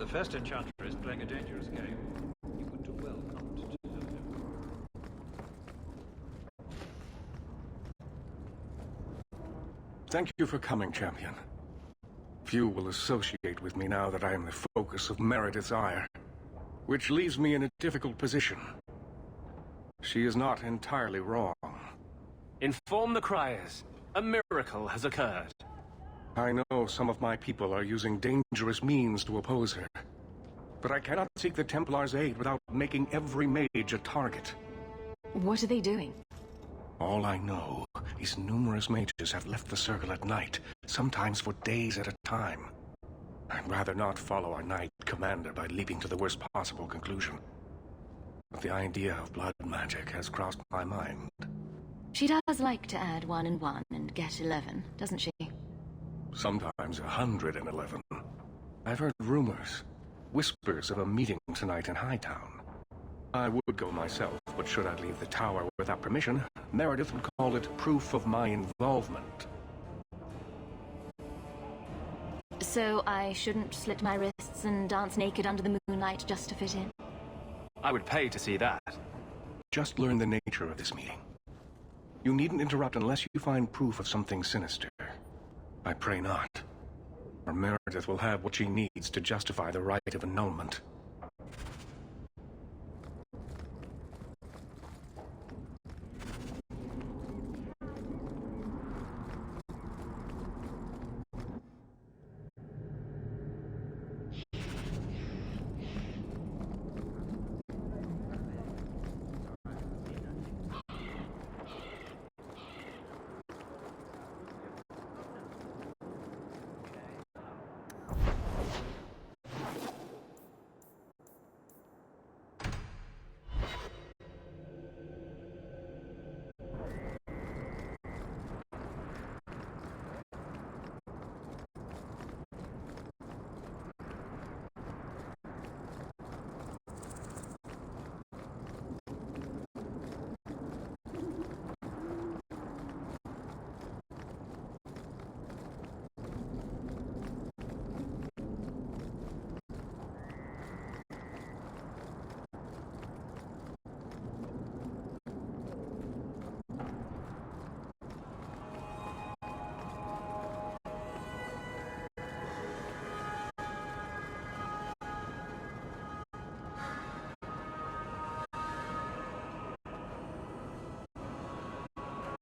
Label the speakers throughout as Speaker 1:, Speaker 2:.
Speaker 1: The first enchanter is playing a dangerous game. You would do well not to desert him.
Speaker 2: Thank you for coming, champion. Few will associate with me now that I am the focus of Meredith's ire, which leaves me in a difficult position. She is not entirely wrong.
Speaker 3: Inform the criers. A miracle has occurred.
Speaker 2: I know some of my people are using dangerous means to oppose her. But I cannot seek the Templars' aid without making every mage a target.
Speaker 4: What are they doing?
Speaker 2: All I know is numerous mages have left the Circle at night, sometimes for days at a time. I'd rather not follow our Knight Commander by leaping to the worst possible conclusion. But the idea of blood magic has crossed my mind.
Speaker 4: She does like to add 1 and 1 and get 11, doesn't she?
Speaker 2: Sometimes 111. I've heard rumors, whispers of a meeting tonight in Hightown. I would go myself, but should I leave the tower without permission, Meredith would call it proof of my involvement.
Speaker 4: So I shouldn't slit my wrists and dance naked under the moonlight just to fit in?
Speaker 3: I would pay to see that.
Speaker 2: Just learn the nature of this meeting. You needn't interrupt unless you find proof of something sinister. I pray not. Or Meredith will have what she needs to justify the right of annulment.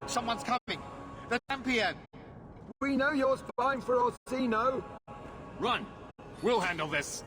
Speaker 5: Someone's coming! The champion!
Speaker 6: We know you're spying for Orsino!
Speaker 5: Run! We'll handle this!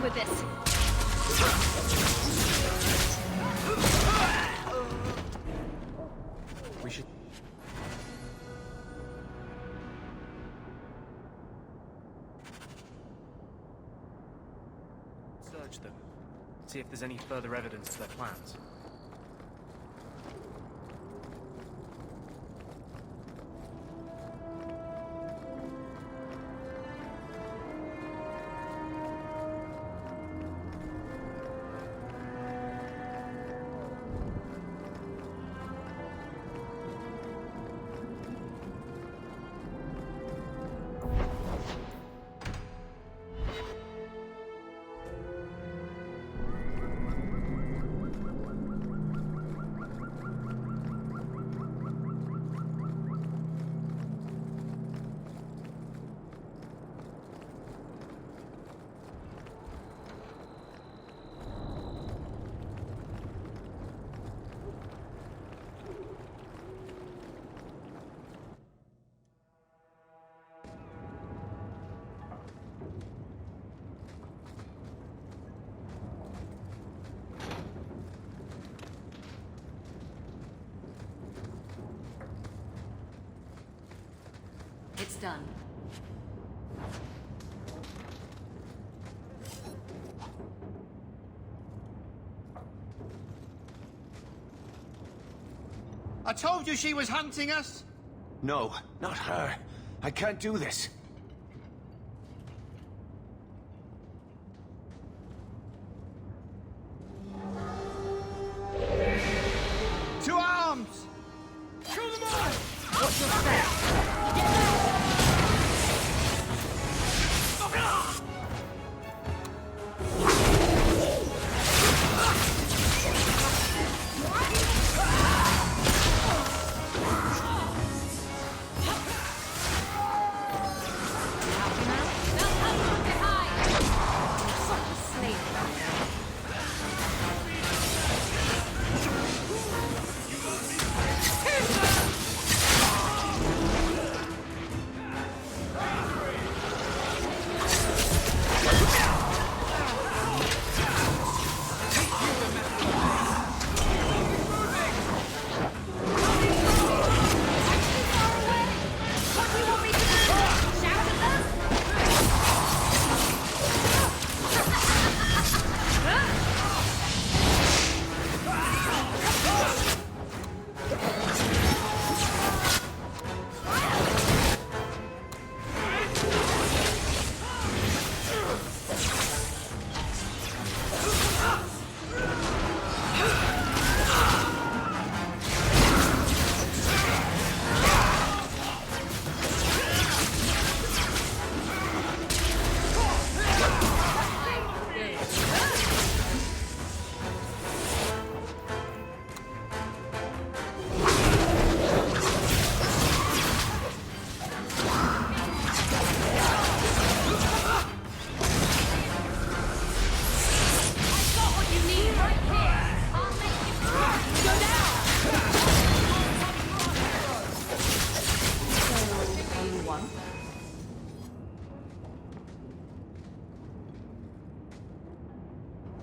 Speaker 4: With this.
Speaker 3: We should... search them. See if there's any further evidence of their plans.
Speaker 7: stun.
Speaker 5: I told you she was hunting us!
Speaker 2: No, not her. I can't do this.
Speaker 5: To arms!
Speaker 7: What's your step?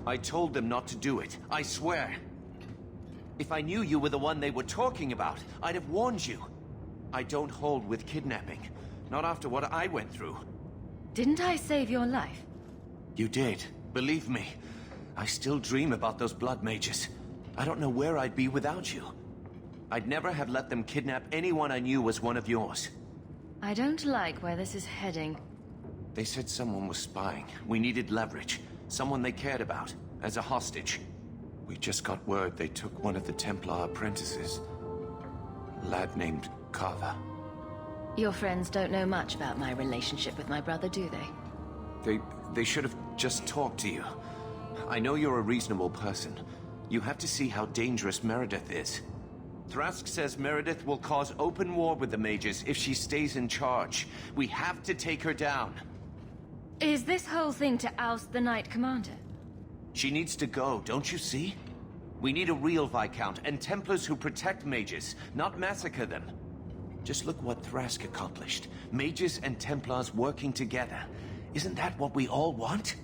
Speaker 8: I told them not to do it, I swear. If I knew you were the one they were talking about, I'd have warned you. I don't hold with kidnapping. Not after what I went through.
Speaker 4: Didn't I save your life?
Speaker 8: You did. Believe me. I still dream about those blood mages. I don't know where I'd be without you. I'd never have let them kidnap anyone I knew was one of yours.
Speaker 4: I don't like where this is heading.
Speaker 8: They said someone was spying. We needed leverage. Someone they cared about. As a hostage. We just got word they took one of the Templar apprentices. A lad named Carver.
Speaker 4: Your friends don't know much about my relationship with my brother, do they?
Speaker 8: They should have just talked to you. I know you're a reasonable person. You have to see how dangerous Meredith is. Thrask says Meredith will cause open war with the mages if she stays in charge. We have to take her down.
Speaker 4: Is this whole thing to oust the Knight Commander?
Speaker 8: She needs to go, don't you see? We need a real Viscount and Templars who protect mages, not massacre them. Just look what Thrask accomplished. Mages and Templars working together. Isn't that what we all want?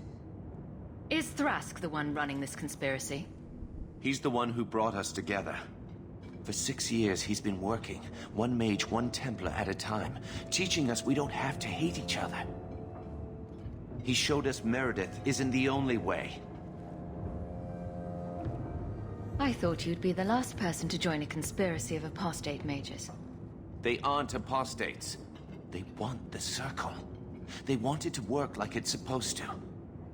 Speaker 4: Is Thrask the one running this conspiracy?
Speaker 8: He's the one who brought us together. For 6 years, he's been working, one mage, one Templar at a time, teaching us we don't have to hate each other. He showed us Meredith isn't the only way.
Speaker 4: I thought you'd be the last person to join a conspiracy of apostate mages.
Speaker 8: They aren't apostates. They want the Circle. They want it to work like it's supposed to.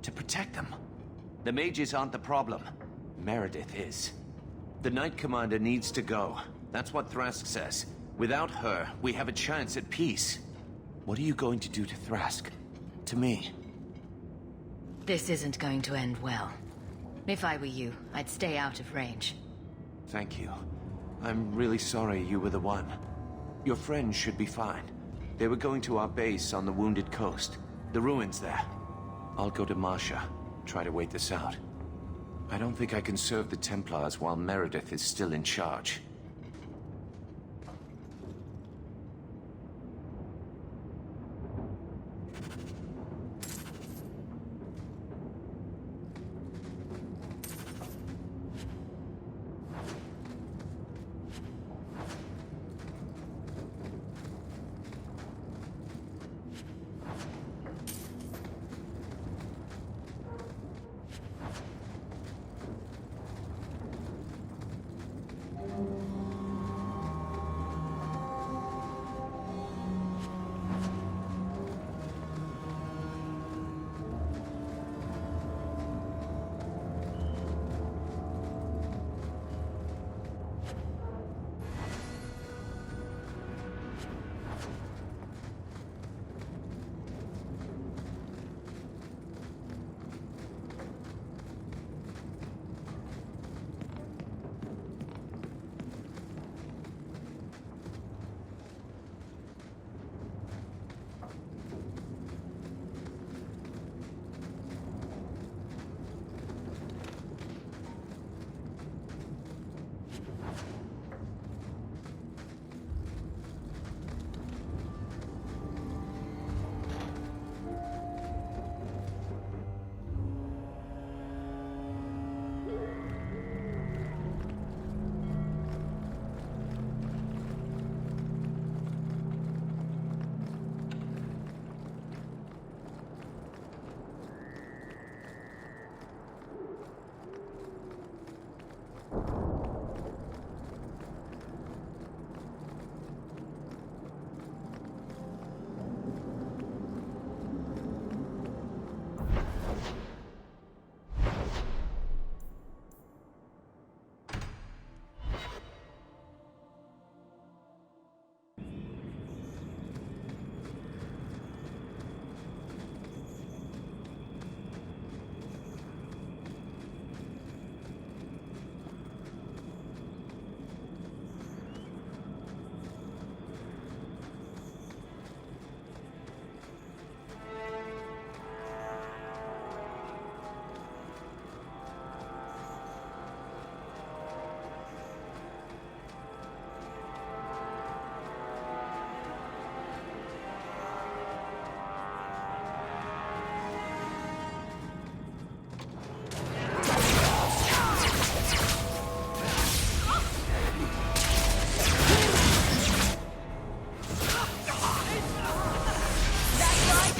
Speaker 8: To protect them. The mages aren't the problem. Meredith is. The Knight Commander needs to go. That's what Thrask says. Without her, we have a chance at peace. What are you going to do to Thrask? To me?
Speaker 4: This isn't going to end well. If I were you, I'd stay out of range.
Speaker 8: Thank you. I'm really sorry you were the one. Your friends should be fine. They were going to our base on the Wounded Coast. The ruins there. I'll go to Marsha. Try to wait this out. I don't think I can serve the Templars while Meredith is still in charge.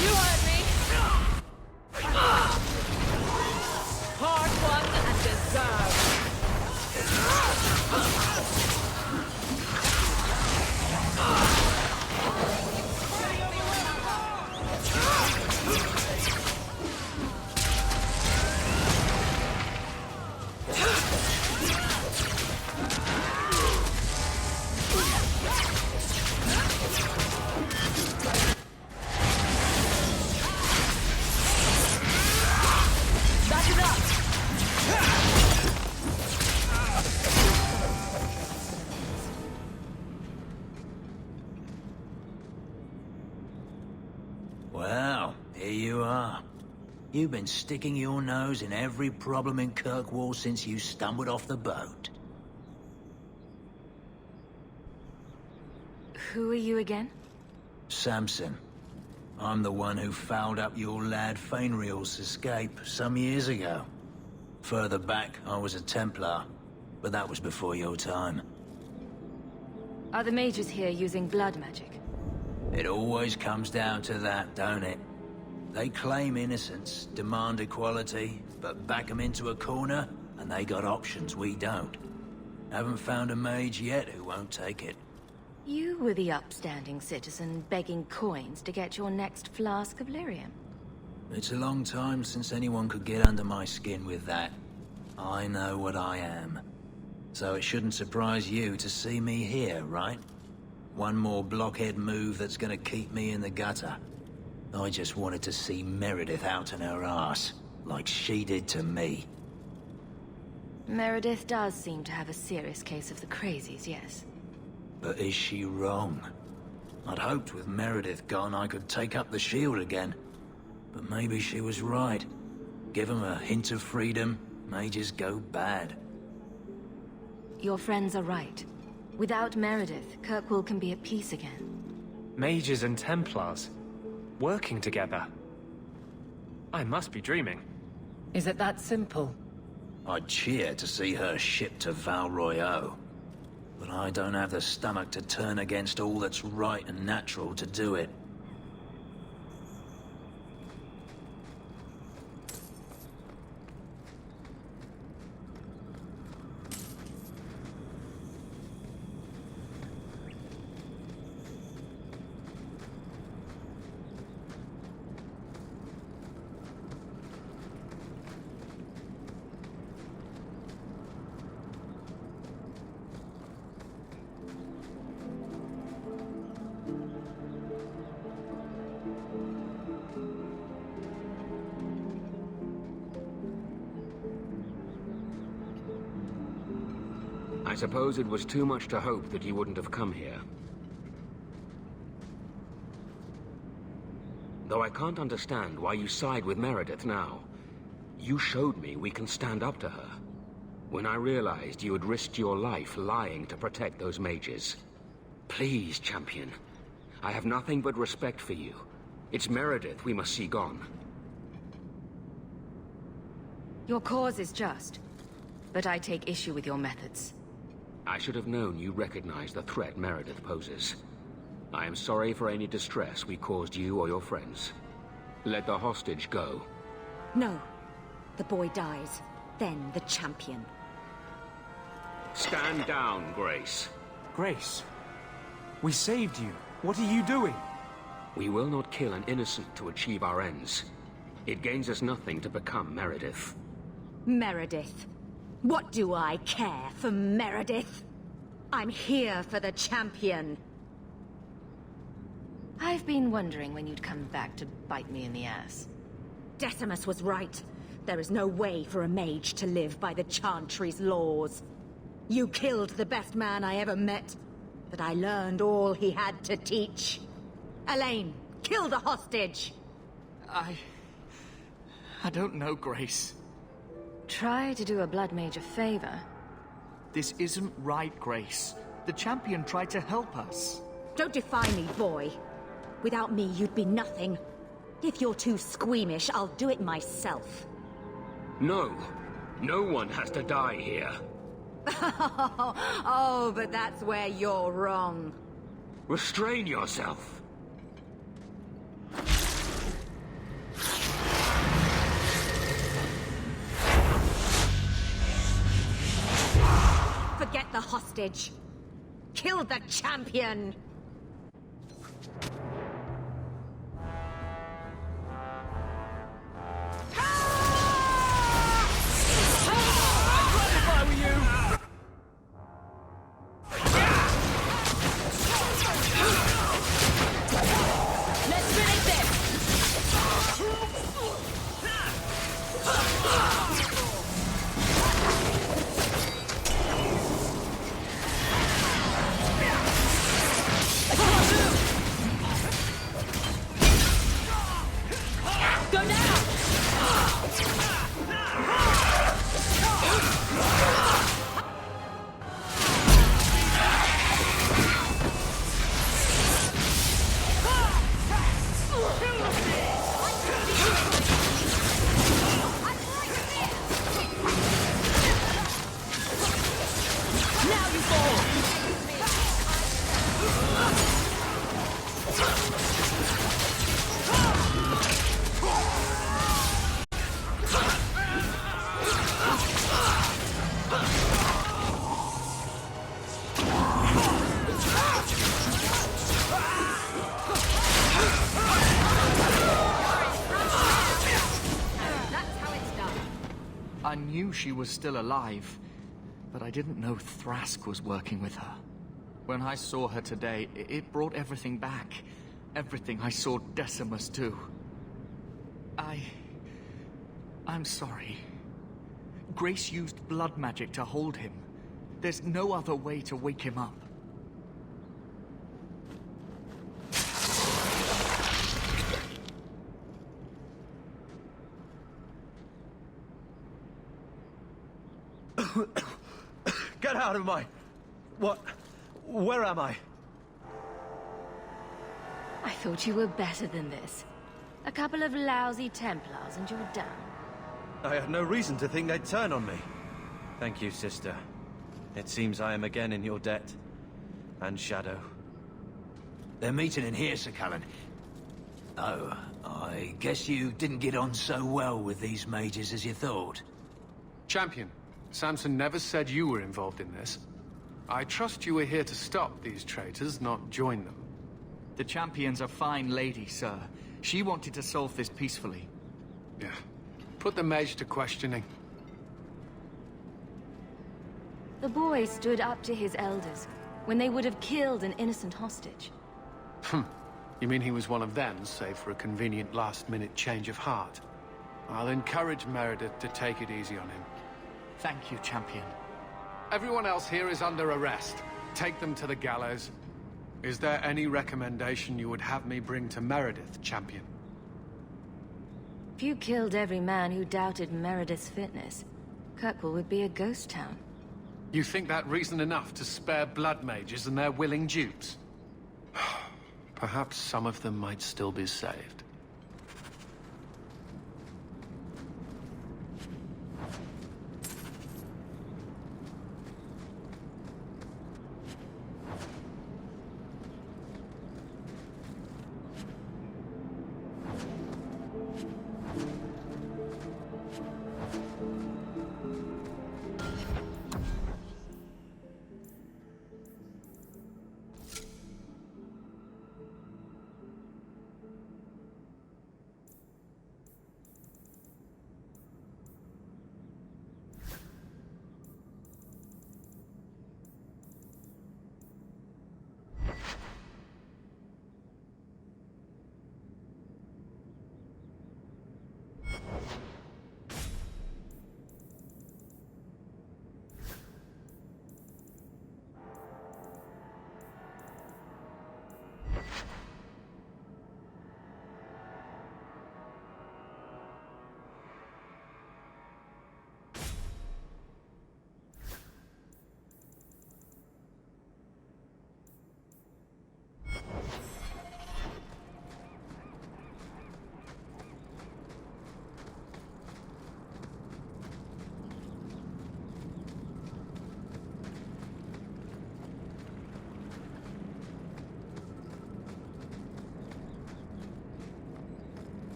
Speaker 7: You heard me! Hard won and Back it up!
Speaker 9: Well, here you are. You've been sticking your nose in every problem in Kirkwall since you stumbled off the boat.
Speaker 4: Who are you again?
Speaker 9: Samson. I'm the one who fouled up your lad Fainriel's escape some years ago. Further back, I was a Templar, but that was before your time.
Speaker 4: Are the mages here using blood magic?
Speaker 9: It always comes down to that, don't it? They claim innocence, demand equality, but back 'em into a corner, and they got options we don't. Haven't found a mage yet who won't take it.
Speaker 4: You were the upstanding citizen begging coins to get your next flask of lyrium.
Speaker 9: It's a long time since anyone could get under my skin with that. I know what I am. So it shouldn't surprise you to see me here, right? One more blockhead move that's gonna keep me in the gutter. I just wanted to see Meredith out in her ass, like she did to me.
Speaker 4: Meredith does seem to have a serious case of the crazies, yes.
Speaker 9: But is she wrong? I'd hoped with Meredith gone I could take up the shield again. But maybe she was right. Give 'em a hint of freedom, mages go bad.
Speaker 4: Your friends are right. Without Meredith, Kirkwall can be at peace again.
Speaker 3: Mages and Templars. Working together. I must be dreaming.
Speaker 7: Is it that simple?
Speaker 9: I'd cheer to see her shipped to Val Royeaux. But I don't have the stomach to turn against all that's right and natural to do it.
Speaker 10: I suppose it was too much to hope that you wouldn't have come here. Though I can't understand why you side with Meredith now. You showed me we can stand up to her. When I realized you had risked your life lying to protect those mages. Please, champion. I have nothing but respect for you. It's Meredith we must see gone.
Speaker 4: Your cause is just, but I take issue with your methods.
Speaker 10: I should have known you recognized the threat Meredith poses. I am sorry for any distress we caused you or your friends. Let the hostage go.
Speaker 11: No. The boy dies. Then the champion.
Speaker 10: Stand down, Grace.
Speaker 3: Grace, we saved you. What are you doing?
Speaker 10: We will not kill an innocent to achieve our ends. It gains us nothing to become Meredith.
Speaker 11: Meredith. What do I care for Meredith? I'm here for the champion.
Speaker 4: I've been wondering when you'd come back to bite me in the ass.
Speaker 11: Decimus was right. There is no way for a mage to live by the Chantry's laws. You killed the best man I ever met, but I learned all he had to teach. Elaine, kill the hostage!
Speaker 12: I don't know, Grace.
Speaker 4: Try to do a blood mage a favor.
Speaker 12: This isn't right, Grace. The champion tried to help us.
Speaker 11: Don't defy me, boy. Without me, you'd be nothing. If you're too squeamish, I'll do it myself.
Speaker 10: No. No one has to die here.
Speaker 11: Oh, but that's where you're wrong.
Speaker 10: Restrain yourself.
Speaker 11: hostage. Kill the champion!
Speaker 12: I knew she was still alive, but I didn't know Thrask was working with her. When I saw her today, it brought everything back. Everything I saw Decimus do. I'm sorry. Grace used blood magic to hold him. There's no other way to wake him up.
Speaker 13: Get out of my... What? Where am I?
Speaker 4: I thought you were better than this. A couple of lousy Templars and you're done.
Speaker 13: I had no reason to think they'd turn on me. Thank you, sister. It seems I am again in your debt. And Shadow.
Speaker 9: They're meeting in here, Sir Cullen. Oh, I guess you didn't get on so well with these mages as you thought.
Speaker 14: Champion, Samson never said you were involved in this. I trust you were here to stop these traitors, not join them.
Speaker 12: The Champion's a fine lady, sir. She wanted to solve this peacefully.
Speaker 14: Yeah. Put the mage to questioning.
Speaker 4: The boy stood up to his elders when they would have killed an innocent hostage.
Speaker 14: You mean he was one of them, save for a convenient last-minute change of heart? I'll encourage Meredith to take it easy on him.
Speaker 12: Thank you, Champion.
Speaker 14: Everyone else here is under arrest. Take them to the gallows. Is there any recommendation you would have me bring to Meredith, Champion?
Speaker 4: If you killed every man who doubted Meredith's fitness, Kirkwall would be a ghost town.
Speaker 14: You think that reason enough to spare blood mages and their willing dupes? Perhaps some of them might still be saved.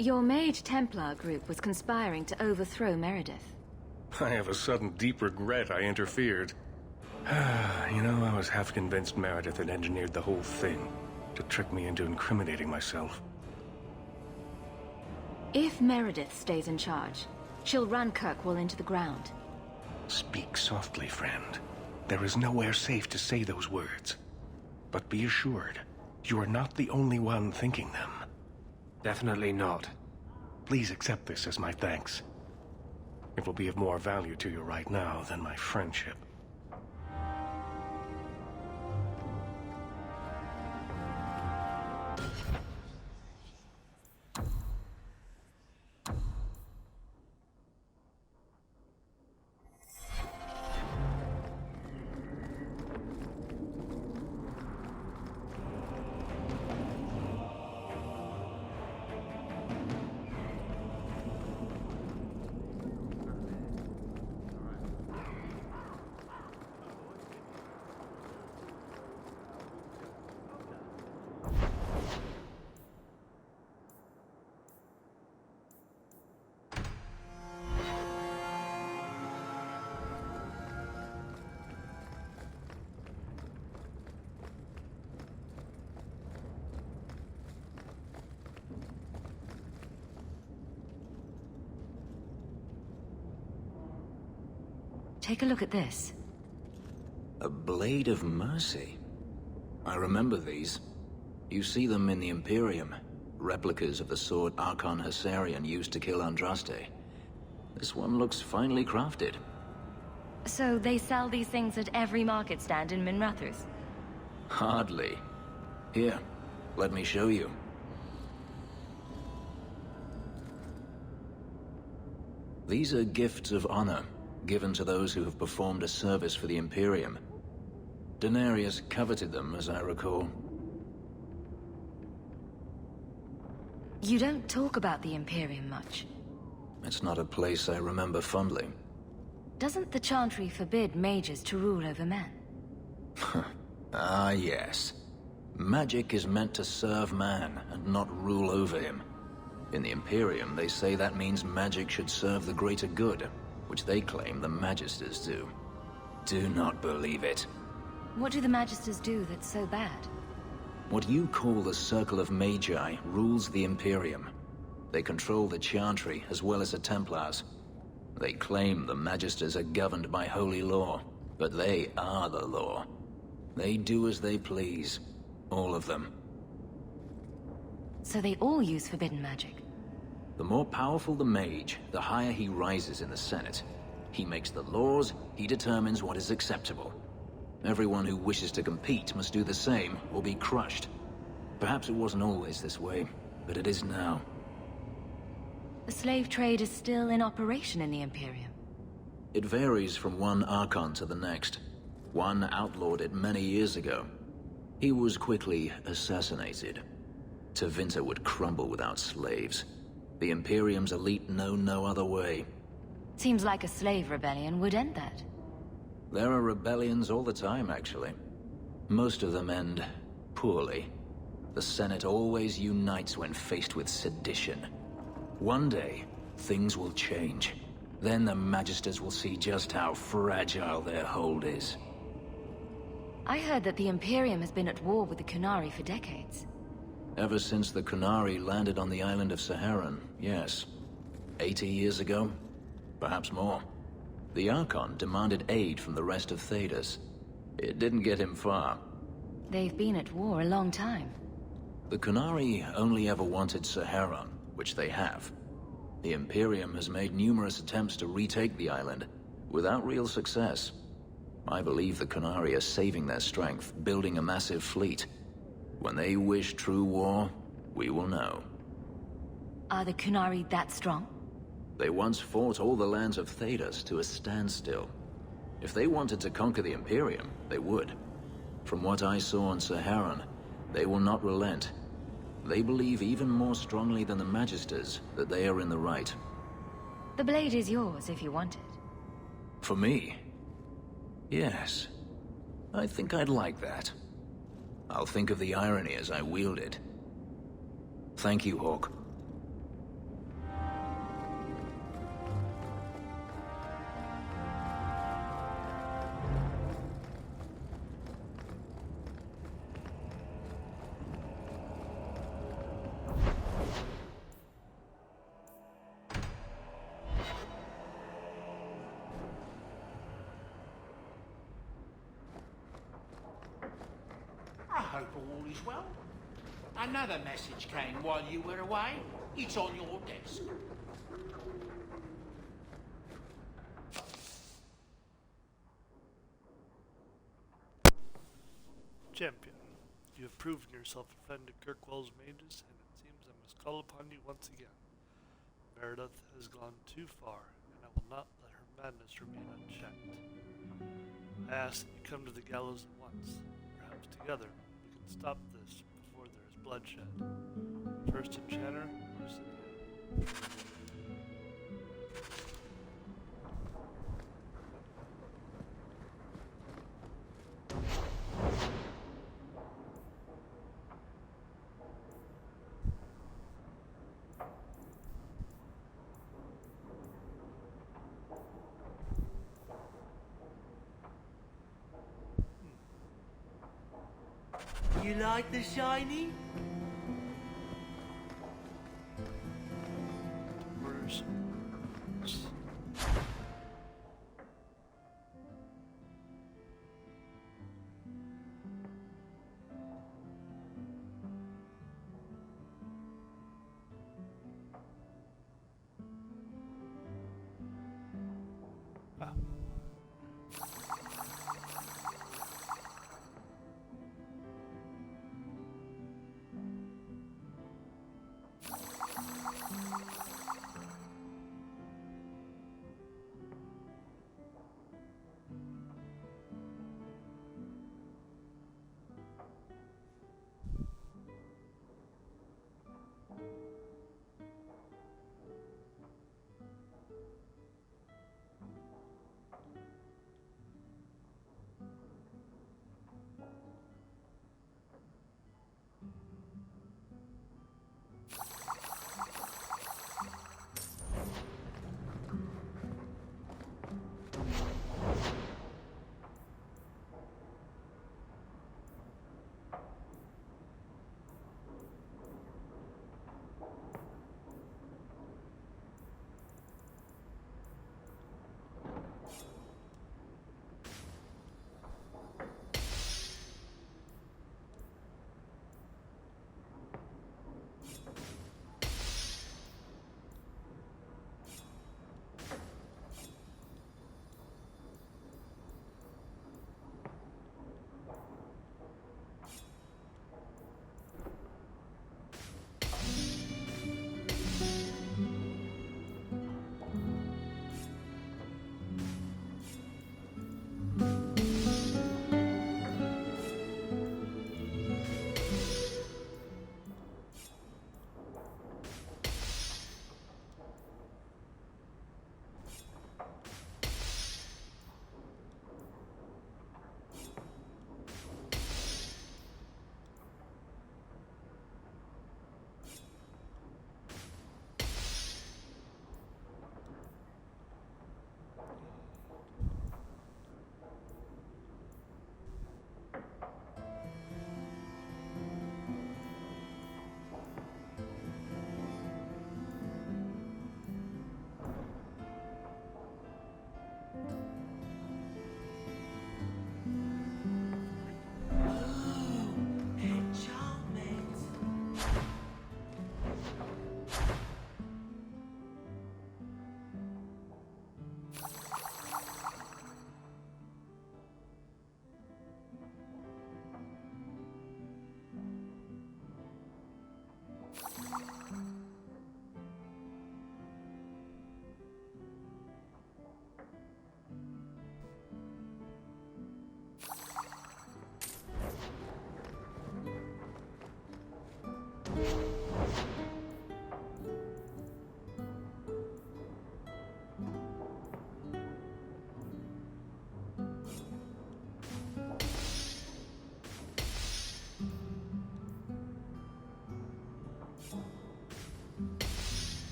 Speaker 4: Your Mage Templar group was conspiring to overthrow Meredith.
Speaker 2: I have a sudden deep regret I interfered. You know, I was half convinced Meredith had engineered the whole thing to trick me into incriminating myself.
Speaker 4: If Meredith stays in charge, she'll run Kirkwall into the ground.
Speaker 2: Speak softly, friend. There is nowhere safe to say those words. But be assured, you are not the only one thinking them.
Speaker 3: Definitely not.
Speaker 2: Please accept this as my thanks. It will be of more value to you right now than my friendship.
Speaker 4: Take a look at this.
Speaker 9: A Blade of Mercy. I remember these. You see them in the Imperium. Replicas of the sword Archon Hessarian used to kill Andraste. This one looks finely crafted.
Speaker 4: So they sell these things at every market stand in Minrathous?
Speaker 9: Hardly. Here, let me show you. These are gifts of honor, given to those who have performed a service for the Imperium. Denarius coveted them, as I recall.
Speaker 4: You don't talk about the Imperium much.
Speaker 9: It's not a place I remember fondly.
Speaker 4: Doesn't the Chantry forbid mages to rule over men?
Speaker 9: Ah, yes. Magic is meant to serve man, and not rule over him. In the Imperium, they say that means magic should serve the greater good, which they claim the Magisters do. Do not believe it.
Speaker 4: What do the Magisters do that's so bad?
Speaker 9: What you call the Circle of Magi rules the Imperium. They control the Chantry as well as the Templars. They claim the Magisters are governed by holy law, but they are the law. They do as they please. All of them.
Speaker 4: So they all use forbidden magic?
Speaker 9: The more powerful the mage, the higher he rises in the Senate. He makes the laws, he determines what is acceptable. Everyone who wishes to compete must do the same, or be crushed. Perhaps it wasn't always this way, but it is now.
Speaker 4: The slave trade is still in operation in the Imperium?
Speaker 9: It varies from one Archon to the next. One outlawed it many years ago. He was quickly assassinated. Tevinter would crumble without slaves. The Imperium's elite know no other way.
Speaker 4: Seems like a slave rebellion would end that.
Speaker 9: There are rebellions all the time, actually. Most of them end poorly. The Senate always unites when faced with sedition. One day, things will change. Then the Magisters will see just how fragile their hold is.
Speaker 4: I heard that the Imperium has been at war with the Qunari for decades.
Speaker 9: Ever since the Qunari landed on the island of Saharan, yes. 80 years ago? Perhaps more. The Archon demanded aid from the rest of Thedas. It didn't get him far.
Speaker 4: They've been at war a long time.
Speaker 9: The Qunari only ever wanted Saharan, which they have. The Imperium has made numerous attempts to retake the island, without real success. I believe the Qunari are saving their strength, building a massive fleet. When they wish true war, we will know.
Speaker 4: Are the Qunari that strong?
Speaker 9: They once fought all the lands of Thedas to a standstill. If they wanted to conquer the Imperium, they would. From what I saw on Saharan, they will not relent. They believe even more strongly than the Magisters that they are in the right.
Speaker 4: The blade is yours if you want it.
Speaker 9: For me? Yes. I think I'd like that. I'll think of the irony as I wield it. Thank you, Hawke.
Speaker 15: hope all is well. Another message came while you were away. It's on your desk.
Speaker 16: Champion, you have proven yourself a friend to Kirkwell's mages, and it seems I must call upon you once again. Meredith has gone too far, and I will not let her madness remain unchecked. I ask that you come to the gallows at once. Perhaps together we can stop this before there is bloodshed. First enchanter, Lucidia.
Speaker 15: You like the shiny?
Speaker 16: Orders.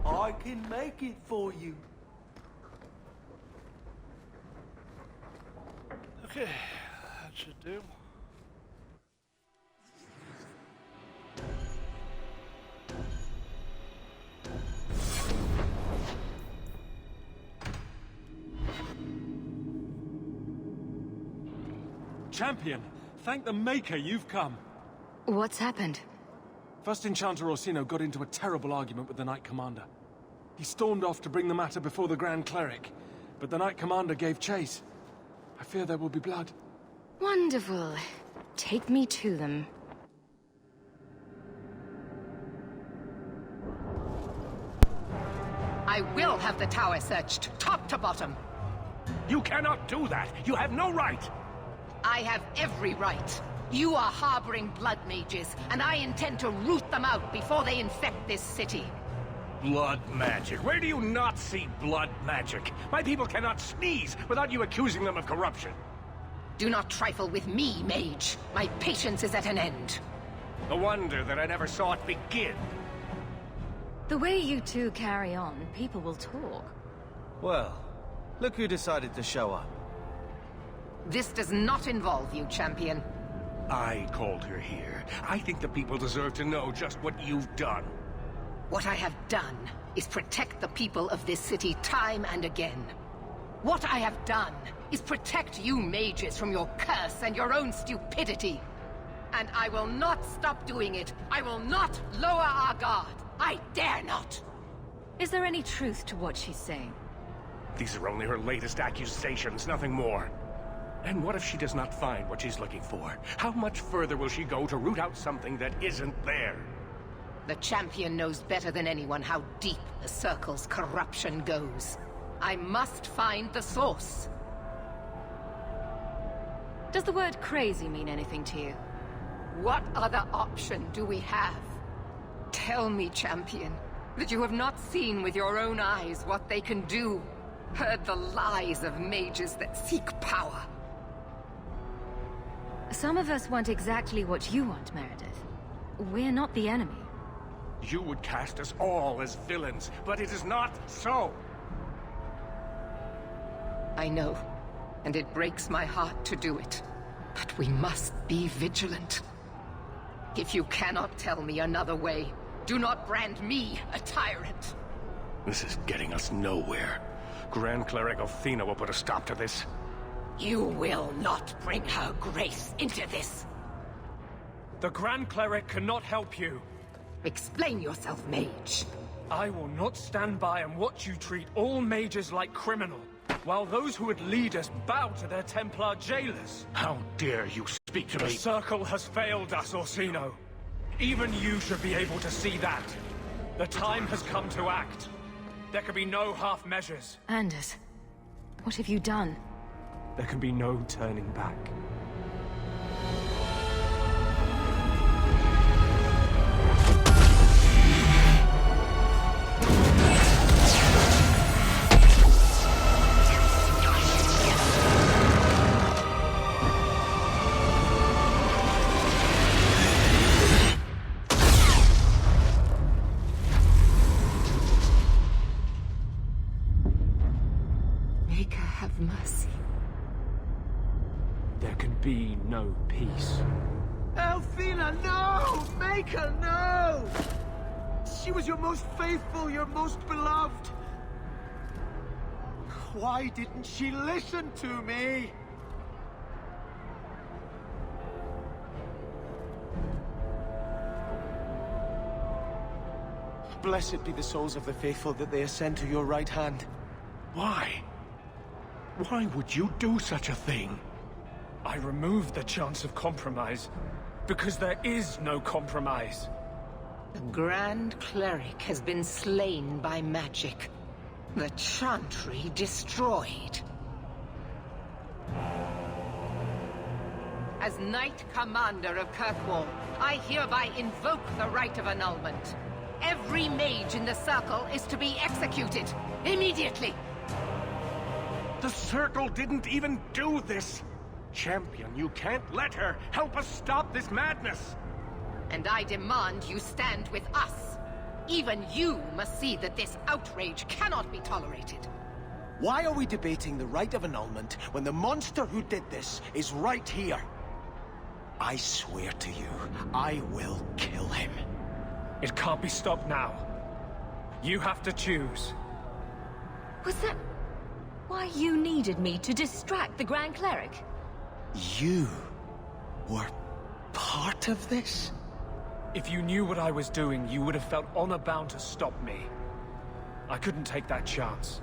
Speaker 15: I can make it for you.
Speaker 16: Okay, that should do.
Speaker 17: Champion, thank the Maker you've come.
Speaker 4: What's happened?
Speaker 17: First Enchanter Orsino got into a terrible argument with the Knight Commander. He stormed off to bring the matter before the Grand Cleric, but the Knight Commander gave chase. I fear there will be blood.
Speaker 4: Wonderful. Take me to them.
Speaker 18: I will have the tower searched, top to bottom.
Speaker 2: You cannot do that! You have no right!
Speaker 18: I have every right. You are harboring blood mages, and I intend to root them out before they infect this city.
Speaker 2: Blood magic? Where do you not see blood magic? My people cannot sneeze without you accusing them of corruption.
Speaker 18: Do not trifle with me, mage. My patience is at an end.
Speaker 2: A wonder that I never saw it begin.
Speaker 4: The way you two carry on, people will talk.
Speaker 13: Well, look who decided to show up.
Speaker 18: This does not involve you, champion.
Speaker 2: I called her here. I think the people deserve to know just what you've done.
Speaker 18: What I have done is protect the people of this city time and again. What I have done is protect you mages from your curse and your own stupidity. And I will not stop doing it. I will not lower our guard. I dare not.
Speaker 4: Is there any truth to what she's saying?
Speaker 2: These are only her latest accusations, nothing more. And what if she does not find what she's looking for? How much further will she go to root out something that isn't there?
Speaker 18: The champion knows better than anyone how deep the Circle's corruption goes. I must find the source.
Speaker 4: Does the word crazy mean anything to you?
Speaker 18: What other option do we have? Tell me, champion, that you have not seen with your own eyes what they can do. Heard the lies of mages that seek power.
Speaker 4: Some of us want exactly what you want, Meredith. We're not the enemy.
Speaker 2: You would cast us all as villains, but it is not so.
Speaker 18: I know, and it breaks my heart to do it. But we must be vigilant. If you cannot tell me another way, do not brand me a tyrant.
Speaker 2: This is getting us nowhere. Grand Cleric Othina will put a stop to this.
Speaker 18: You will not bring her grace into this.
Speaker 3: The Grand Cleric cannot help you.
Speaker 18: Explain yourself, mage.
Speaker 3: I will not stand by and watch you treat all mages like criminal, while those who would lead us bow to their Templar jailers.
Speaker 2: How dare you speak to
Speaker 3: The
Speaker 2: me?
Speaker 3: Circle has failed us, Orsino. Even you should be able to see that. The time has come to act. There can be no half measures.
Speaker 4: Anders, what have you done?
Speaker 3: There can be no turning back.
Speaker 18: Maker, have mercy.
Speaker 3: There can be no peace.
Speaker 6: Elfina, no! Maker, no! She was your most faithful, your most beloved. Why didn't she listen to me?
Speaker 13: Blessed be the souls of the faithful that they ascend to your right hand.
Speaker 2: Why? Why would you do such a thing?
Speaker 3: I removed the chance of compromise, because there is no compromise.
Speaker 18: The Grand Cleric has been slain by magic. The Chantry destroyed. As Knight Commander of Kirkwall, I hereby invoke the right of annulment. Every mage in the Circle is to be executed, immediately.
Speaker 2: The Circle didn't even do this! Champion, you can't let her! Help us stop this madness!
Speaker 18: And I demand you stand with us. Even you must see that this outrage cannot be tolerated.
Speaker 6: Why are we debating the right of annulment when the monster who did this is right here? I swear to you, I will kill him.
Speaker 3: It can't be stopped now. You have to choose.
Speaker 4: Was that why you needed me to distract the Grand Cleric?
Speaker 6: You were part of this?
Speaker 3: If you knew what I was doing, you would have felt honor-bound to stop me. I couldn't take that chance.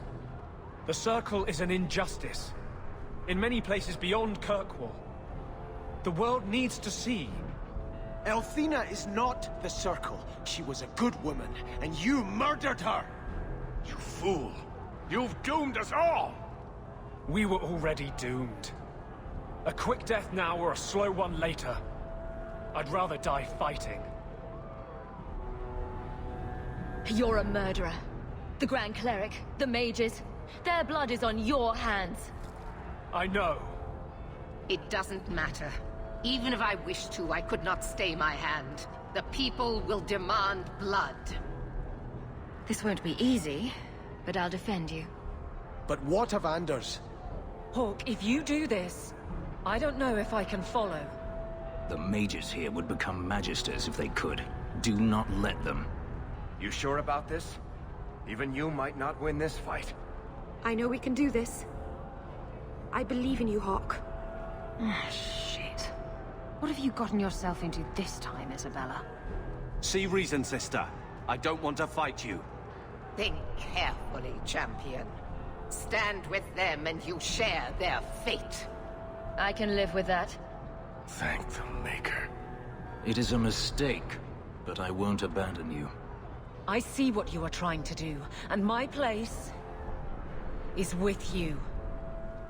Speaker 3: The Circle is an injustice. In many places beyond Kirkwall. The world needs to see.
Speaker 6: Elthina is not the Circle. She was a good woman, and you murdered her!
Speaker 3: You fool! You've doomed us all! We were already doomed. A quick death now or a slow one later. I'd rather die fighting.
Speaker 4: You're a murderer. The Grand Cleric, the mages, their blood is on your hands.
Speaker 3: I know.
Speaker 18: It doesn't matter. Even if I wished to, I could not stay my hand. The people will demand blood.
Speaker 4: This won't be easy, but I'll defend you.
Speaker 6: But what of Anders?
Speaker 7: Hawk, if you do this, I don't know if I can follow.
Speaker 9: The mages here would become magisters if they could. Do not let them.
Speaker 2: You sure about this? Even you might not win this fight.
Speaker 19: I know we can do this. I believe in you, Hawk.
Speaker 4: Shit. What have you gotten yourself into this time, Isabella?
Speaker 13: See reason, sister. I don't want to fight you.
Speaker 18: Think carefully, champion. Stand with them and you share their fate.
Speaker 4: I can live with that.
Speaker 2: Thank the Maker.
Speaker 9: It is a mistake, but I won't abandon you.
Speaker 7: I see what you are trying to do, and my place is with you.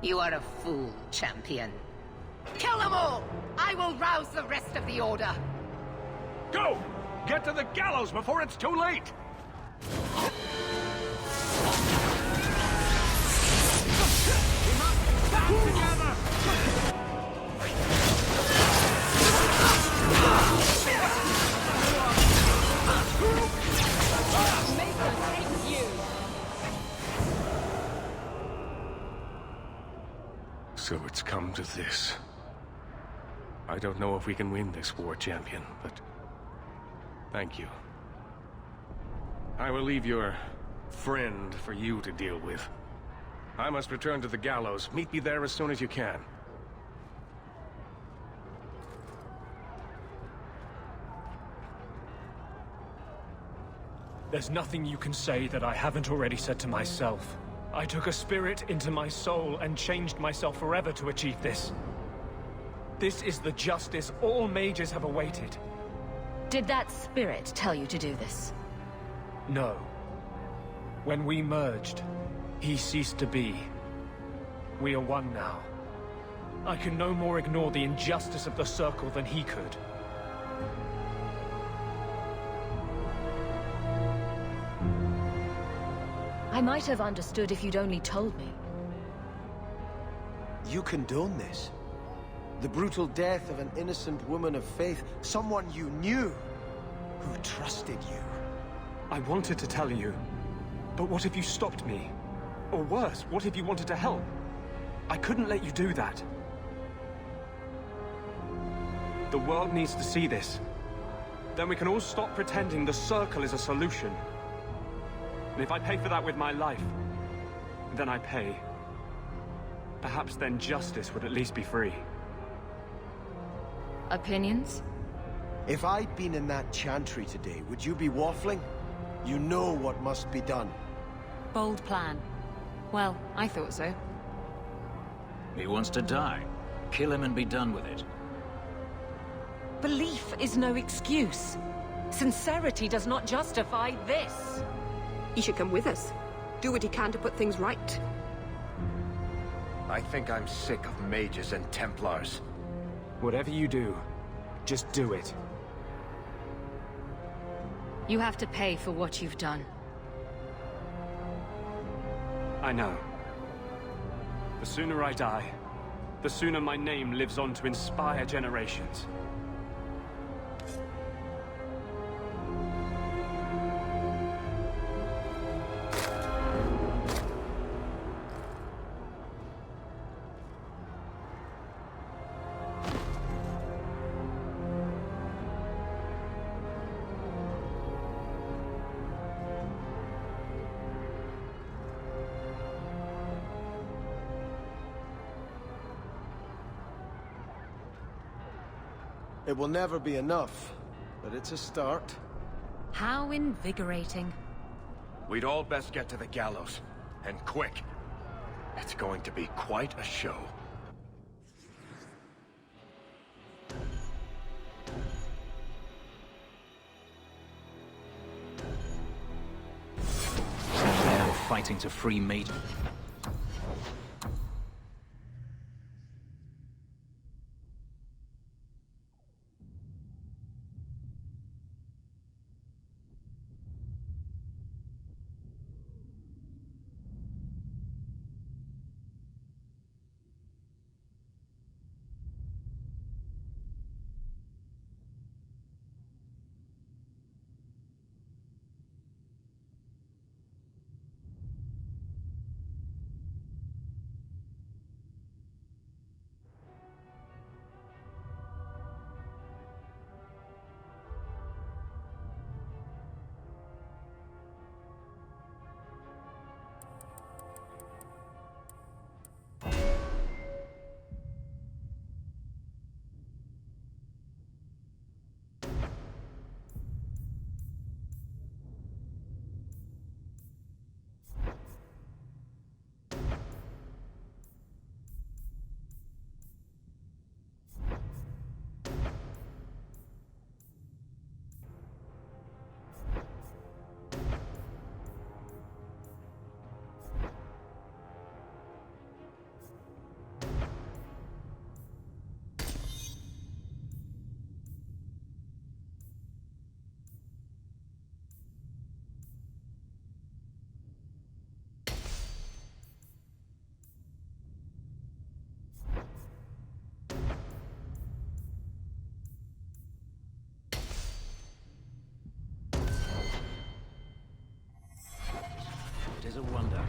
Speaker 18: You are a fool, champion. Kill them all! I will rouse the rest of the Order.
Speaker 3: Go! Get to the gallows before it's too late!
Speaker 2: So it's come to this. I don't know if we can win this war, champion, but thank you. I will leave your friend for you to deal with. I must return to the gallows. Meet me there as soon as you can.
Speaker 3: There's nothing you can say that I haven't already said to myself. I took a spirit into my soul and changed myself forever to achieve this. This is the justice all mages have awaited.
Speaker 4: Did that spirit tell you to do this?
Speaker 3: No. When we merged, he ceased to be. We are one now. I can no more ignore the injustice of the Circle than he could.
Speaker 4: I might have understood if you'd only told me.
Speaker 6: You condone this? The brutal death of an innocent woman of faith, someone you knew, who trusted you.
Speaker 3: I wanted to tell you, but what if you stopped me? Or worse, what if you wanted to help? I couldn't let you do that. The world needs to see this. Then we can all stop pretending the Circle is a solution. And if I pay for that with my life, then I pay. Perhaps then justice would at least be free.
Speaker 4: Opinions?
Speaker 6: If I'd been in that chantry today, would you be waffling? You know what must be done.
Speaker 7: Bold plan. Well, I thought so.
Speaker 9: He wants to die. Kill him and be done with it.
Speaker 7: Belief is no excuse. Sincerity does not justify this.
Speaker 19: He should come with us. Do what he can to put things right.
Speaker 2: I think I'm sick of mages and Templars.
Speaker 3: Whatever you do, just do it.
Speaker 4: You have to pay for what you've done.
Speaker 3: I know. The sooner I die, the sooner my name lives on to inspire generations.
Speaker 6: It will never be enough, but it's a start.
Speaker 7: How invigorating.
Speaker 2: We'd all best get to the gallows. And quick. It's going to be quite a show.
Speaker 9: They're fighting to free meat. It is a wonder.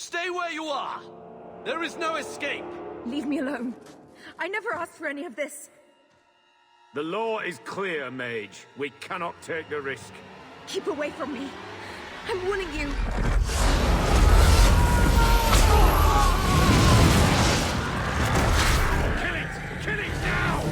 Speaker 5: Stay where you are! There is no escape!
Speaker 19: Leave me alone. I never asked for any of this.
Speaker 10: The law is clear, Mage. We cannot take the risk.
Speaker 19: Keep away from me. I'm warning you.
Speaker 10: Kill it! Kill it now!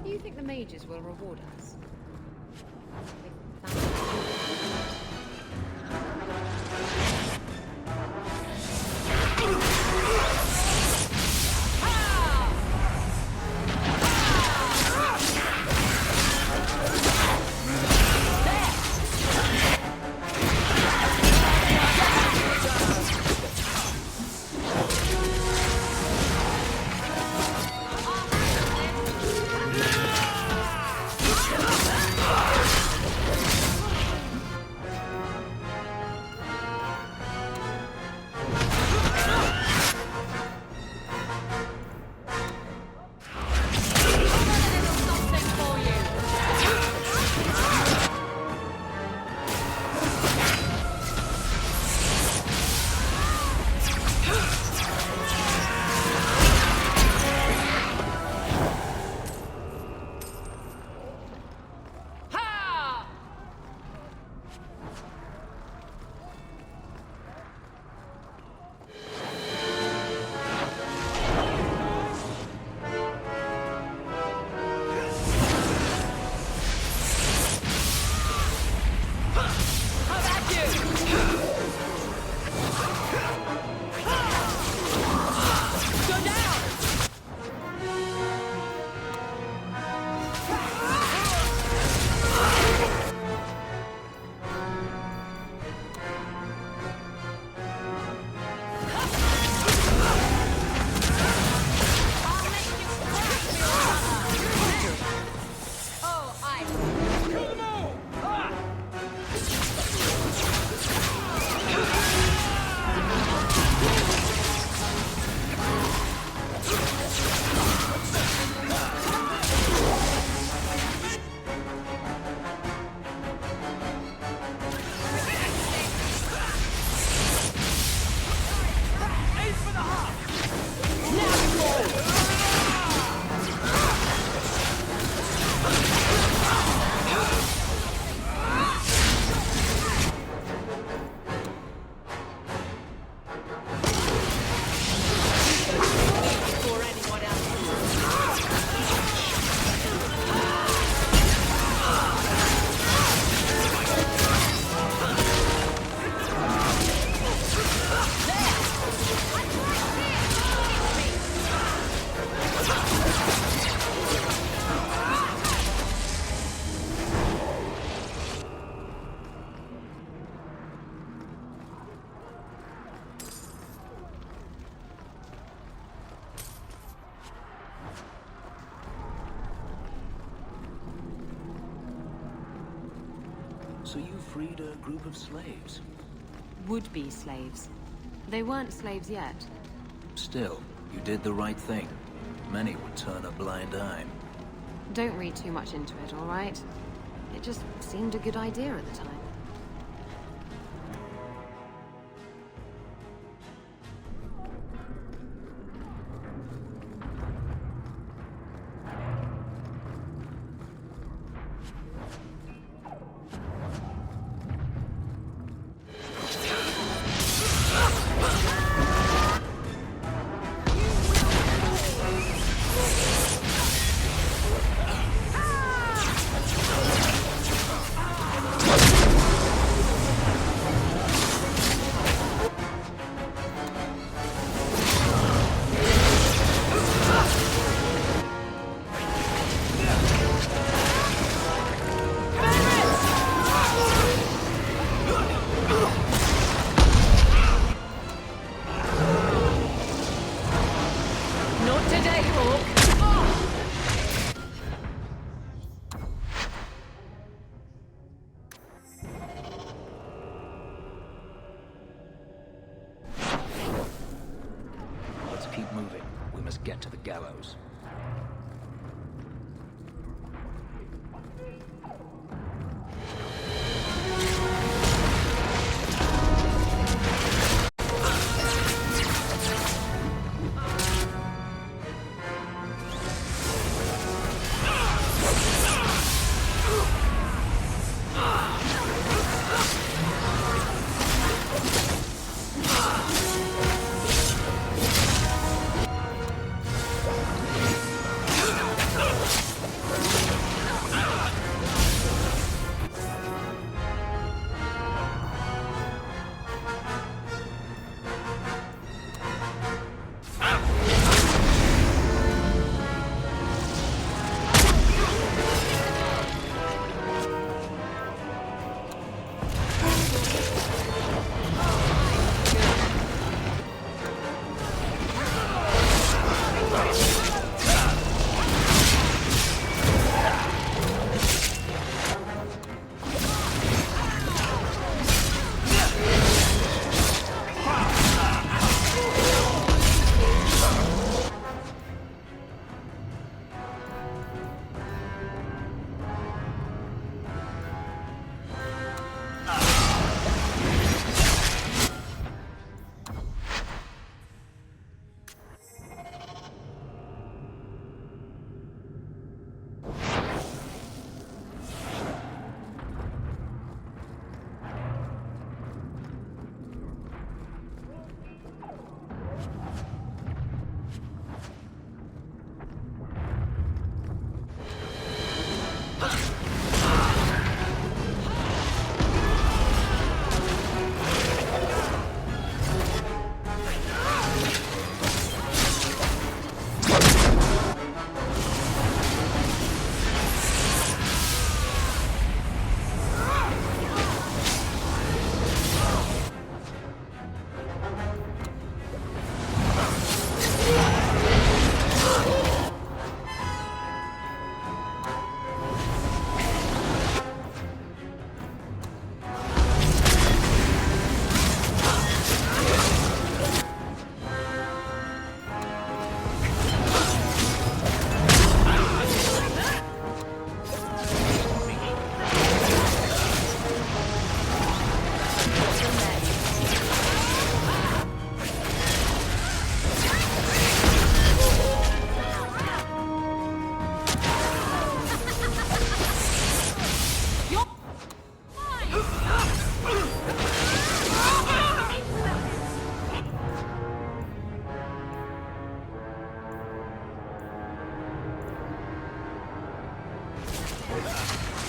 Speaker 7: You think the mages will reward us?
Speaker 9: So you freed a group of slaves?
Speaker 4: Would-be slaves. They weren't slaves yet.
Speaker 9: Still, you did the right thing. Many would turn a blind eye.
Speaker 4: Don't read too much into it, all right? It just seemed a good idea at the time.
Speaker 9: Keep moving. We must get to the gallows.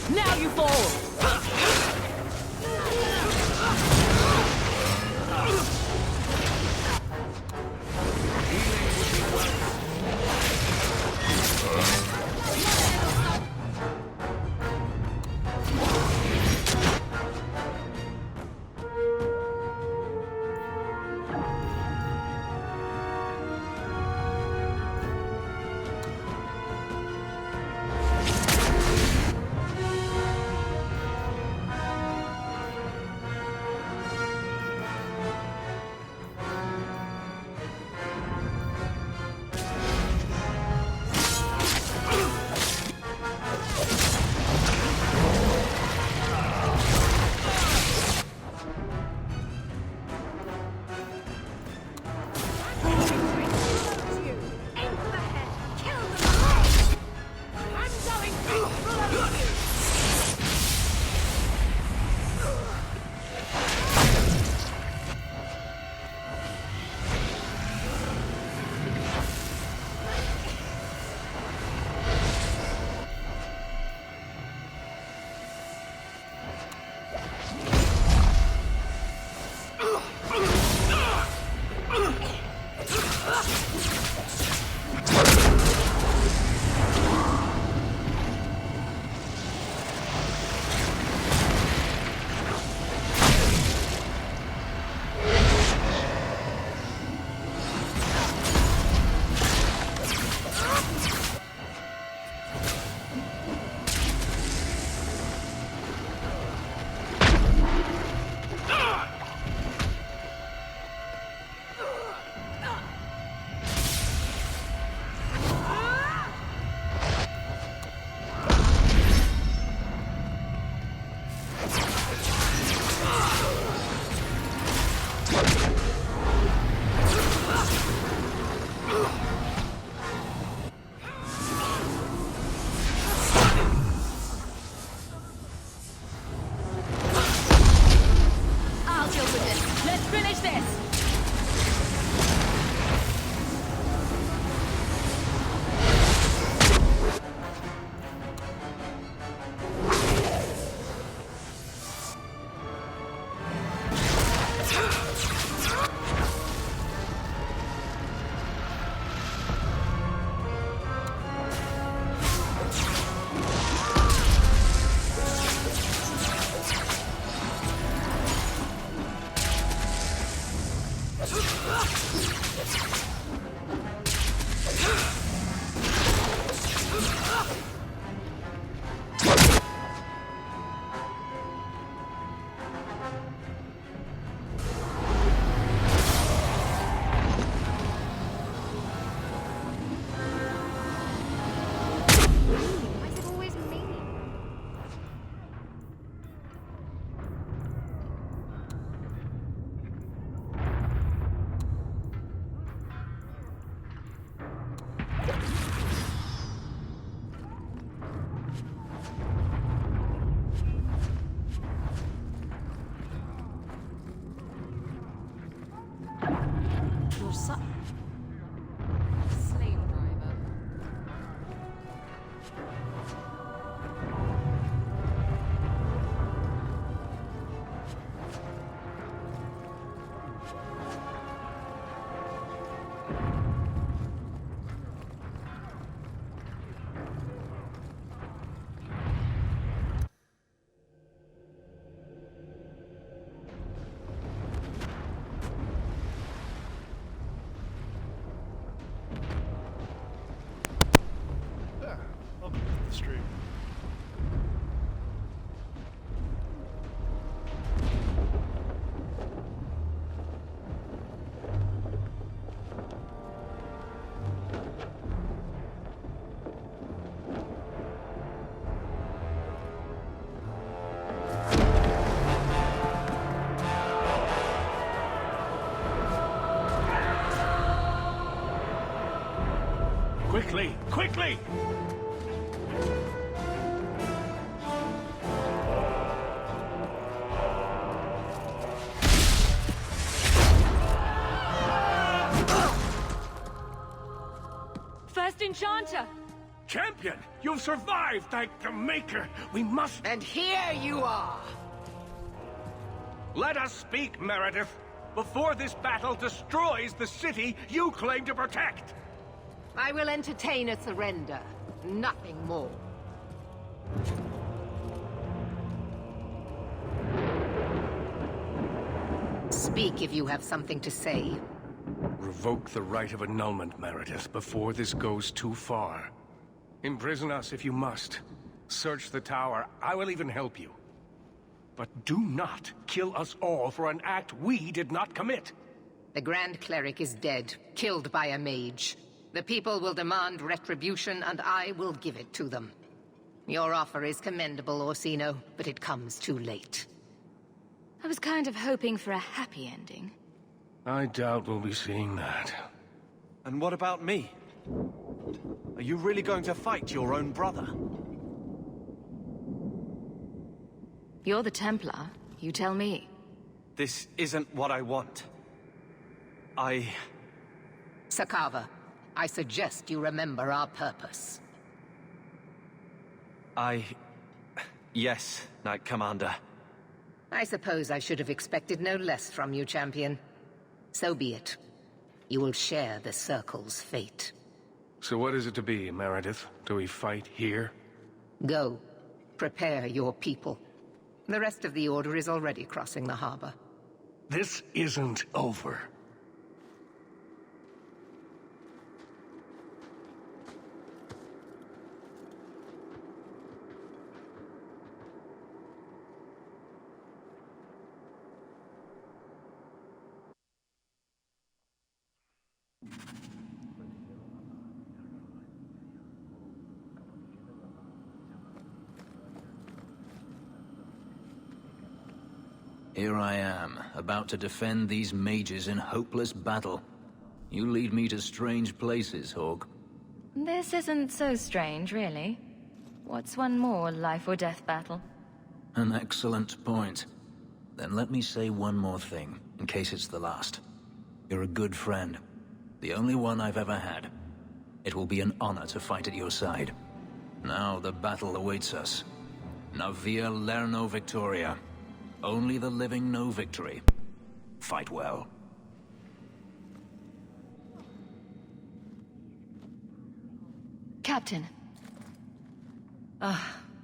Speaker 7: Now you fall!
Speaker 2: Quickly! Quickly!
Speaker 7: First Enchanter!
Speaker 2: Champion, you've survived, thank the Maker. We must...
Speaker 18: And here you are!
Speaker 2: Let us speak, Meredith, before this battle destroys the city you claim to protect.
Speaker 18: I will entertain a surrender, nothing more. Speak if you have something to say.
Speaker 2: Revoke the right of annulment, Meredith, before this goes too far. Imprison us if you must. Search the tower. I will even help you. But do not kill us all for an act we did not commit.
Speaker 18: The Grand Cleric is dead, killed by a mage. The people will demand retribution, and I will give it to them. Your offer is commendable, Orsino, but it comes too late.
Speaker 4: I was kind of hoping for a happy ending.
Speaker 2: I doubt we'll be seeing that.
Speaker 13: And what about me? Are you really going to fight your own brother?
Speaker 4: You're the Templar. You tell me.
Speaker 13: This isn't what I want.
Speaker 18: Sakava, I suggest you remember our purpose.
Speaker 13: Yes, Knight Commander.
Speaker 18: I suppose I should have expected no less from you, Champion. So be it. You will share the Circle's fate.
Speaker 2: So what is it to be, Meredith? Do we fight here?
Speaker 18: Go. Prepare your people. The rest of the Order is already crossing the harbor.
Speaker 2: This isn't over.
Speaker 9: Here I am, about to defend these mages in hopeless battle. You lead me to strange places, Hawke.
Speaker 4: This isn't so strange, really. What's one more life or death battle?
Speaker 9: An excellent point. Then let me say one more thing, in case it's the last. You're a good friend. The only one I've ever had. It will be an honor to fight at your side. Now the battle awaits us. Navia Lerno Victoria. Only the living know victory. Fight well.
Speaker 4: Captain.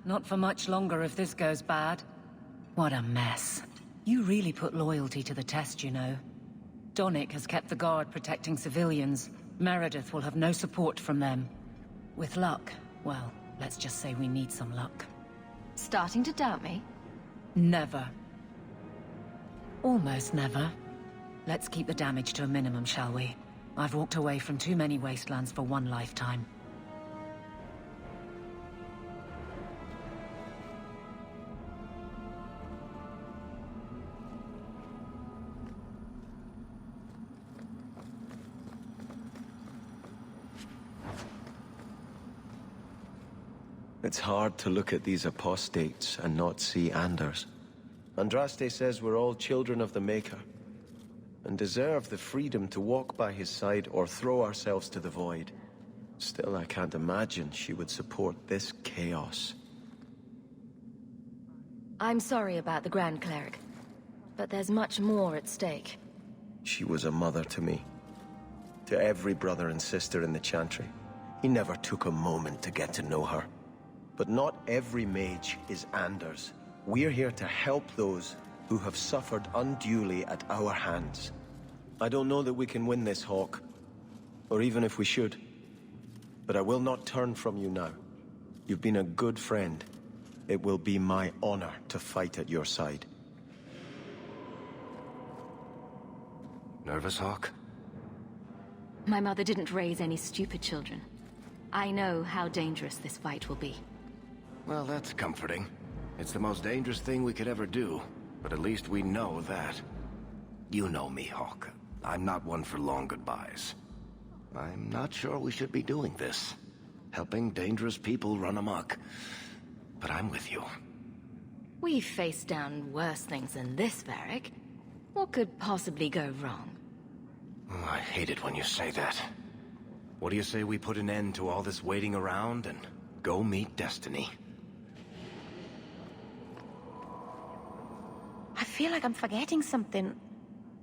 Speaker 7: Not for much longer if this goes bad. What a mess. You really put loyalty to the test, you know. Donnic has kept the guard protecting civilians. Meredith will have no support from them. With luck, well, let's just say we need some luck.
Speaker 4: Starting to doubt me?
Speaker 7: Never. Almost never. Let's keep the damage to a minimum, shall we? I've walked away from too many wastelands for one lifetime.
Speaker 6: It's hard to look at these apostates and not see Anders. Andraste says we're all children of the Maker, and deserve the freedom to walk by his side or throw ourselves to the void. Still, I can't imagine she would support this chaos.
Speaker 4: I'm sorry about the Grand Cleric, but there's much more at stake.
Speaker 6: She was a mother to me. To every brother and sister in the Chantry. He never took a moment to get to know her. But not every mage is Anders. We're here to help those who have suffered unduly at our hands. I don't know that we can win this, Hawke, or even if we should. But I will not turn from you now. You've been a good friend. It will be my honor to fight at your side.
Speaker 2: Nervous, Hawke?
Speaker 4: My mother didn't raise any stupid children. I know how dangerous this fight will be.
Speaker 2: Well, that's comforting. It's the most dangerous thing we could ever do, but at least we know that. You know me, Hawke. I'm not one for long goodbyes. I'm not sure we should be doing this. Helping dangerous people run amok. But I'm with you.
Speaker 4: We've faced down worse things than this, Varric. What could possibly go wrong?
Speaker 2: Oh, I hate it when you say that.
Speaker 8: What do you say we put an end to all this waiting around and go meet Destiny?
Speaker 19: I feel like I'm forgetting something.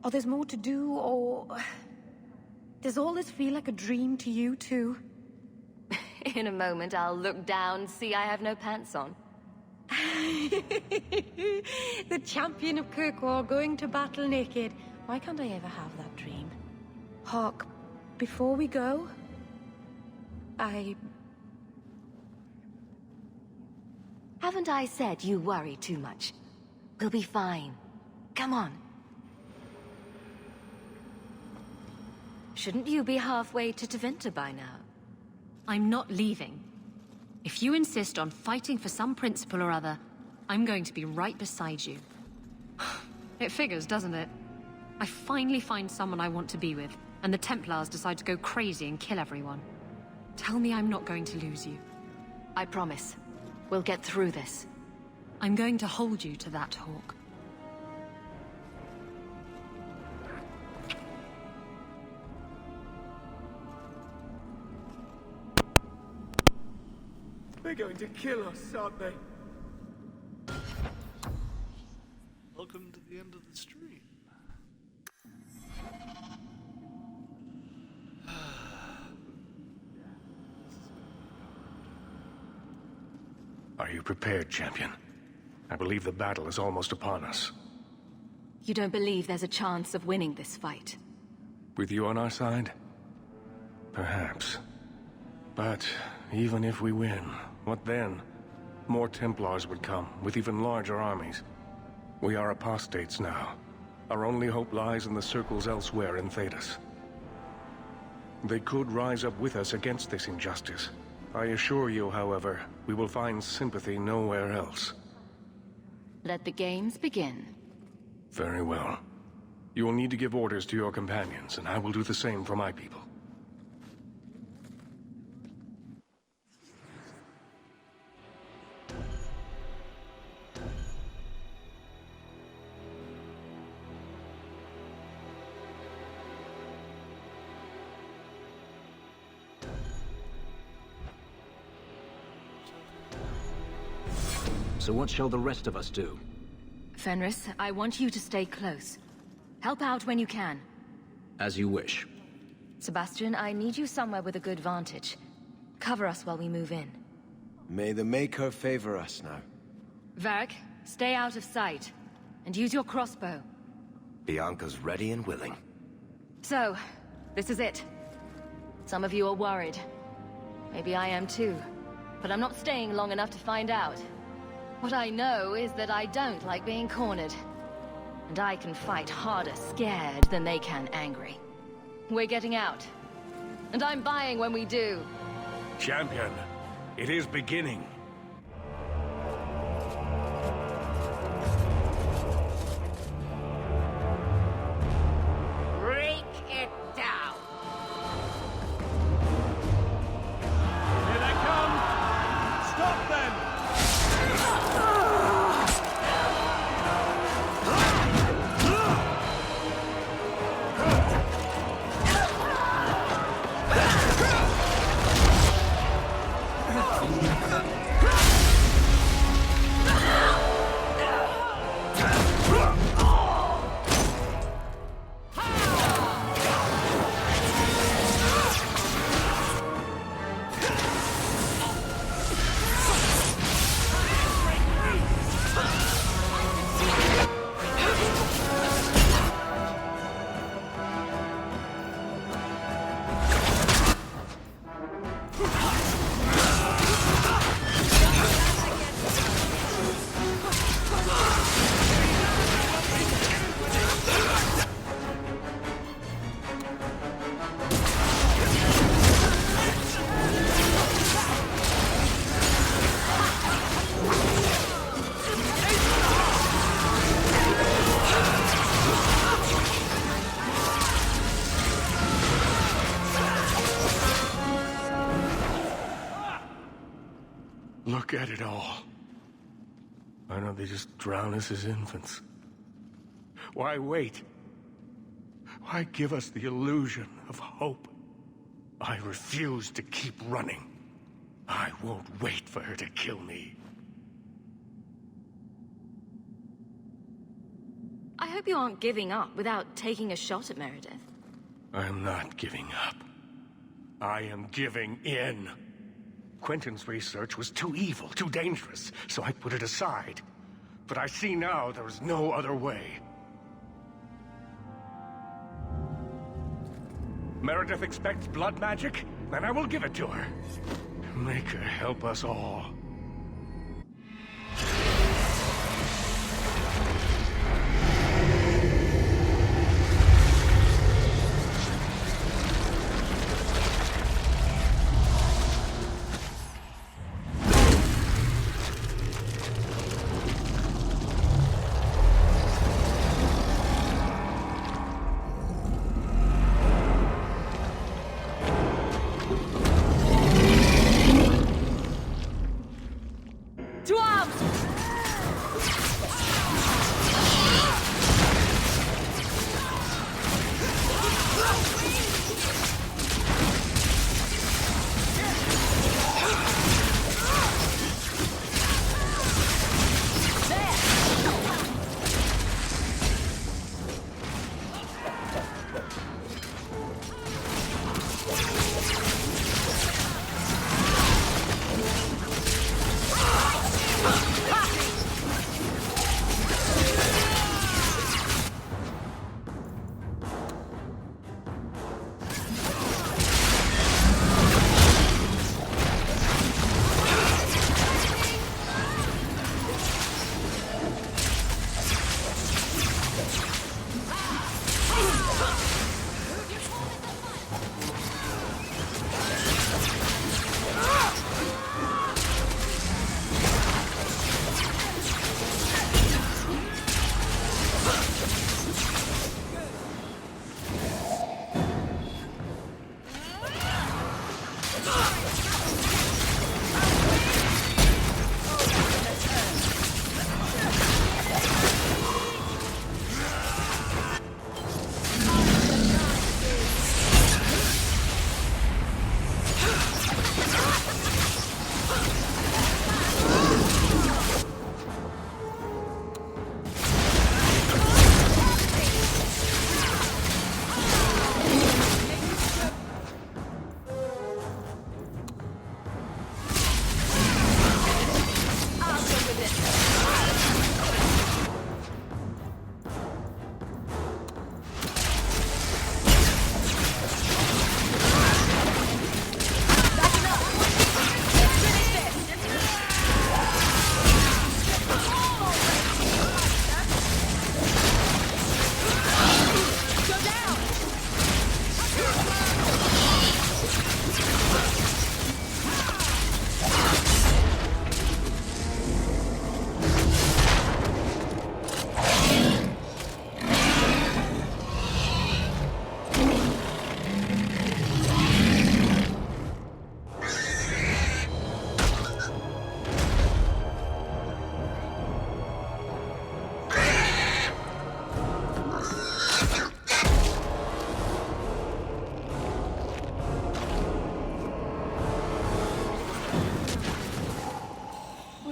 Speaker 19: Or there's more to do, or... Does all this feel like a dream to you, too?
Speaker 4: In a moment, I'll look down, see I have no pants on.
Speaker 19: The champion of Kirkwall going to battle naked. Why can't I ever have that dream? Hawk, before we go...
Speaker 4: Haven't I said you worry too much? We'll be fine. Come on. Shouldn't you be halfway to Tevinter by now?
Speaker 20: I'm not leaving. If you insist on fighting for some principle or other, I'm going to be right beside you. It figures, doesn't it? I finally find someone I want to be with, and the Templars decide to go crazy and kill everyone. Tell me I'm not going to lose you.
Speaker 4: I promise. We'll get through this.
Speaker 20: I'm going to hold you to that, Hawk.
Speaker 3: They're going to kill us, aren't they?
Speaker 16: Welcome to the end of the stream.
Speaker 2: Are you prepared, champion? I believe the battle is almost upon us.
Speaker 4: You don't believe there's a chance of winning this fight?
Speaker 2: With you on our side? Perhaps. But even if we win, what then? More Templars would come, with even larger armies. We are apostates now. Our only hope lies in the circles elsewhere in Thedas. They could rise up with us against this injustice. I assure you, however, we will find sympathy nowhere else.
Speaker 4: Let the games begin.
Speaker 2: Very well. You will need to give orders to your companions, and I will do the same for my people.
Speaker 9: So what shall the rest of us do?
Speaker 4: Fenris, I want you to stay close. Help out when you can.
Speaker 9: As you wish.
Speaker 4: Sebastian, I need you somewhere with a good vantage. Cover us while we move in.
Speaker 6: May the Maker favor us now.
Speaker 4: Varric, stay out of sight. And use your crossbow.
Speaker 8: Bianca's ready and willing.
Speaker 4: So, this is it. Some of you are worried. Maybe I am too. But I'm not staying long enough to find out. What I know is that I don't like being cornered. And I can fight harder scared than they can angry. We're getting out. And I'm buying when we do.
Speaker 2: Champion, it is beginning.
Speaker 15: Break it down.
Speaker 3: Here they come! Stop them!
Speaker 2: Look at it all. Why don't they just drown us as infants? Why wait? Why give us the illusion of hope? I refuse to keep running. I won't wait for her to kill me.
Speaker 4: I hope you aren't giving up without taking a shot at Meredith.
Speaker 2: I'm not giving up. I am giving in. Quentin's research was too evil, too dangerous, so I put it aside. But I see now there is no other way. Meredith expects blood magic? Then I will give it to her. Make her help us all.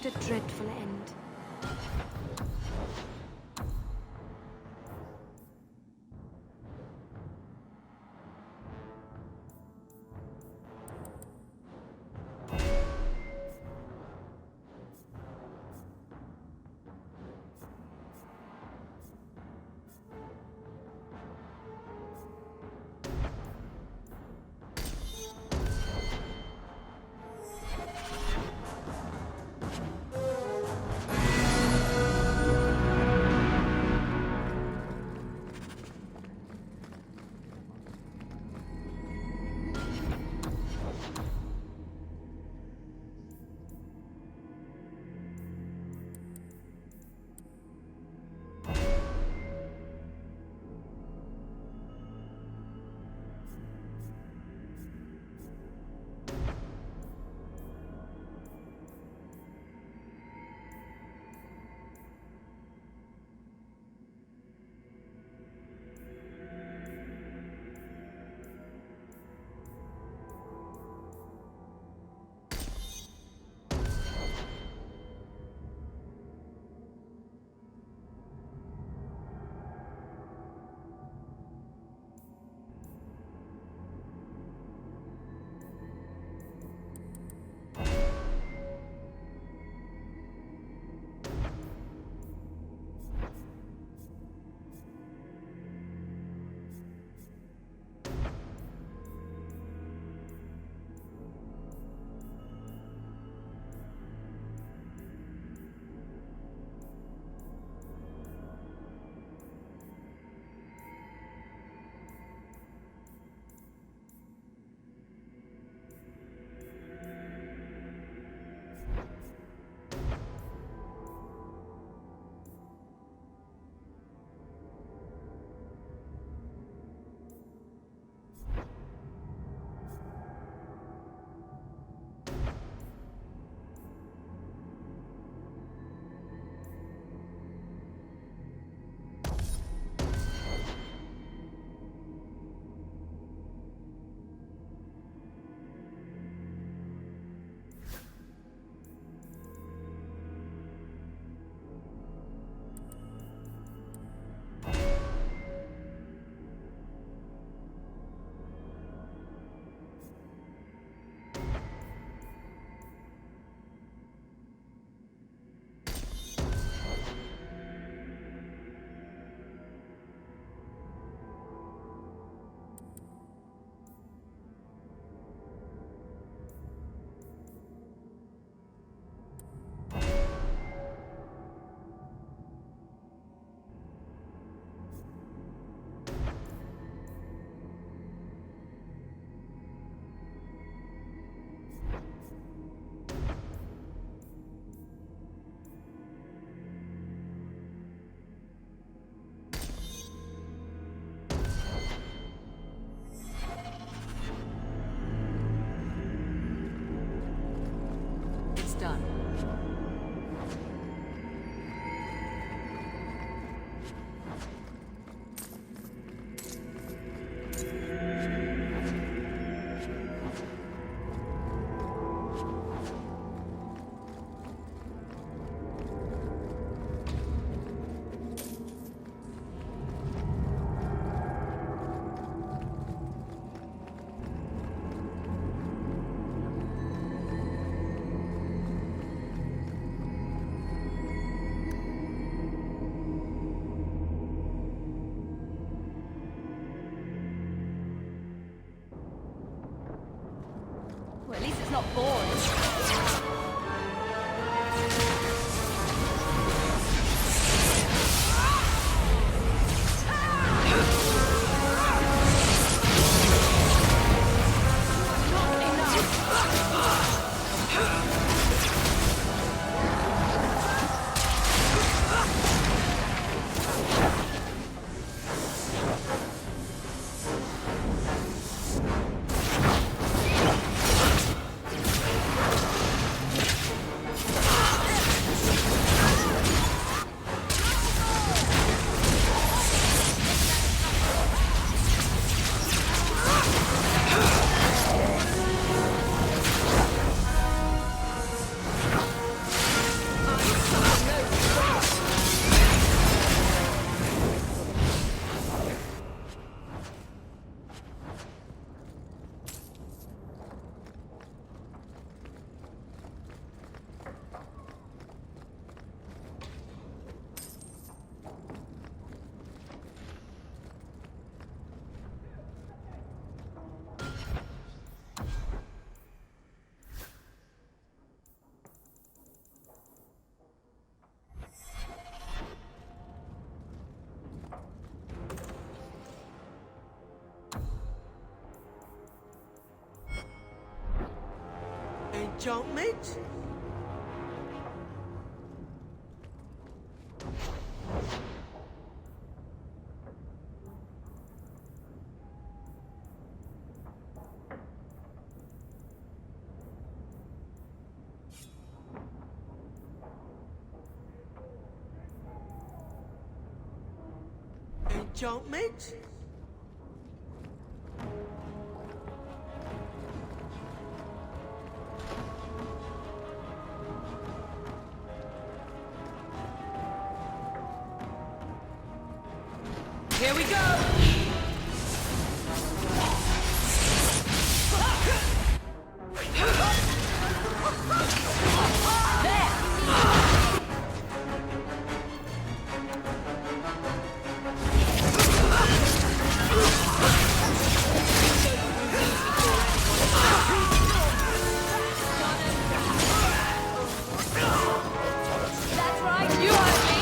Speaker 19: What a dreadful end.
Speaker 4: not born.
Speaker 21: Enchantment? Enchantment?
Speaker 4: Here we go! That's right, you are me!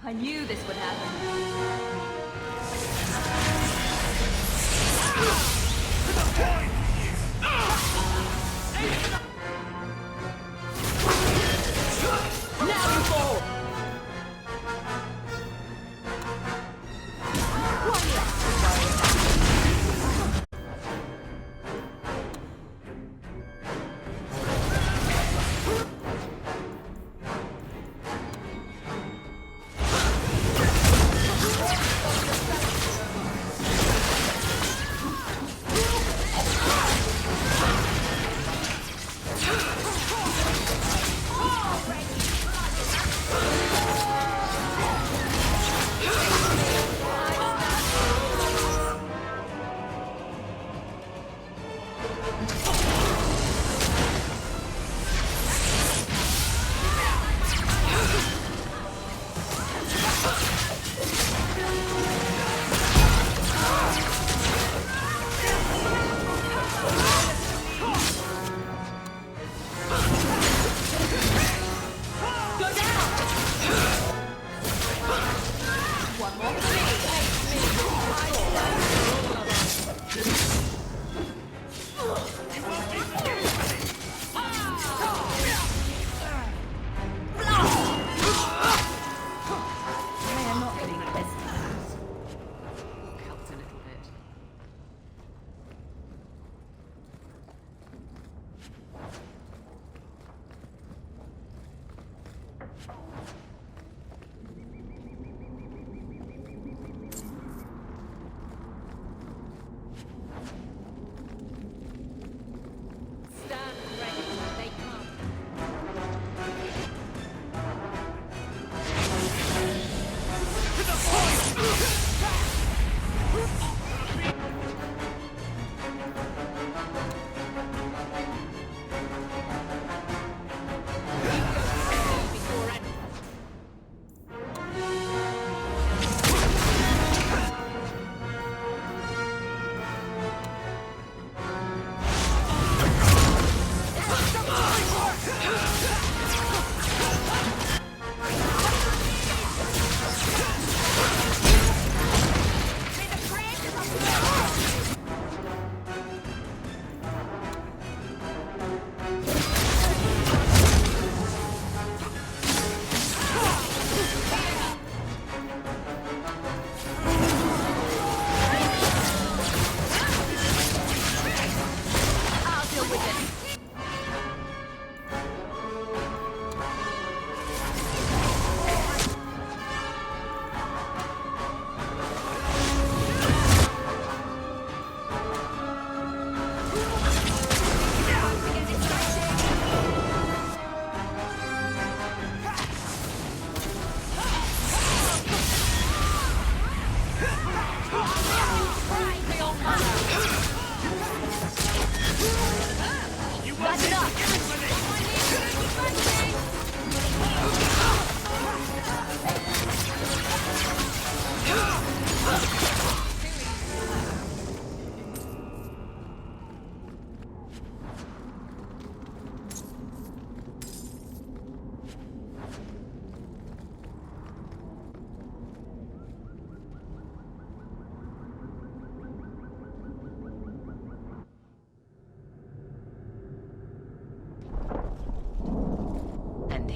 Speaker 4: I knew this would happen.
Speaker 11: Now you fall!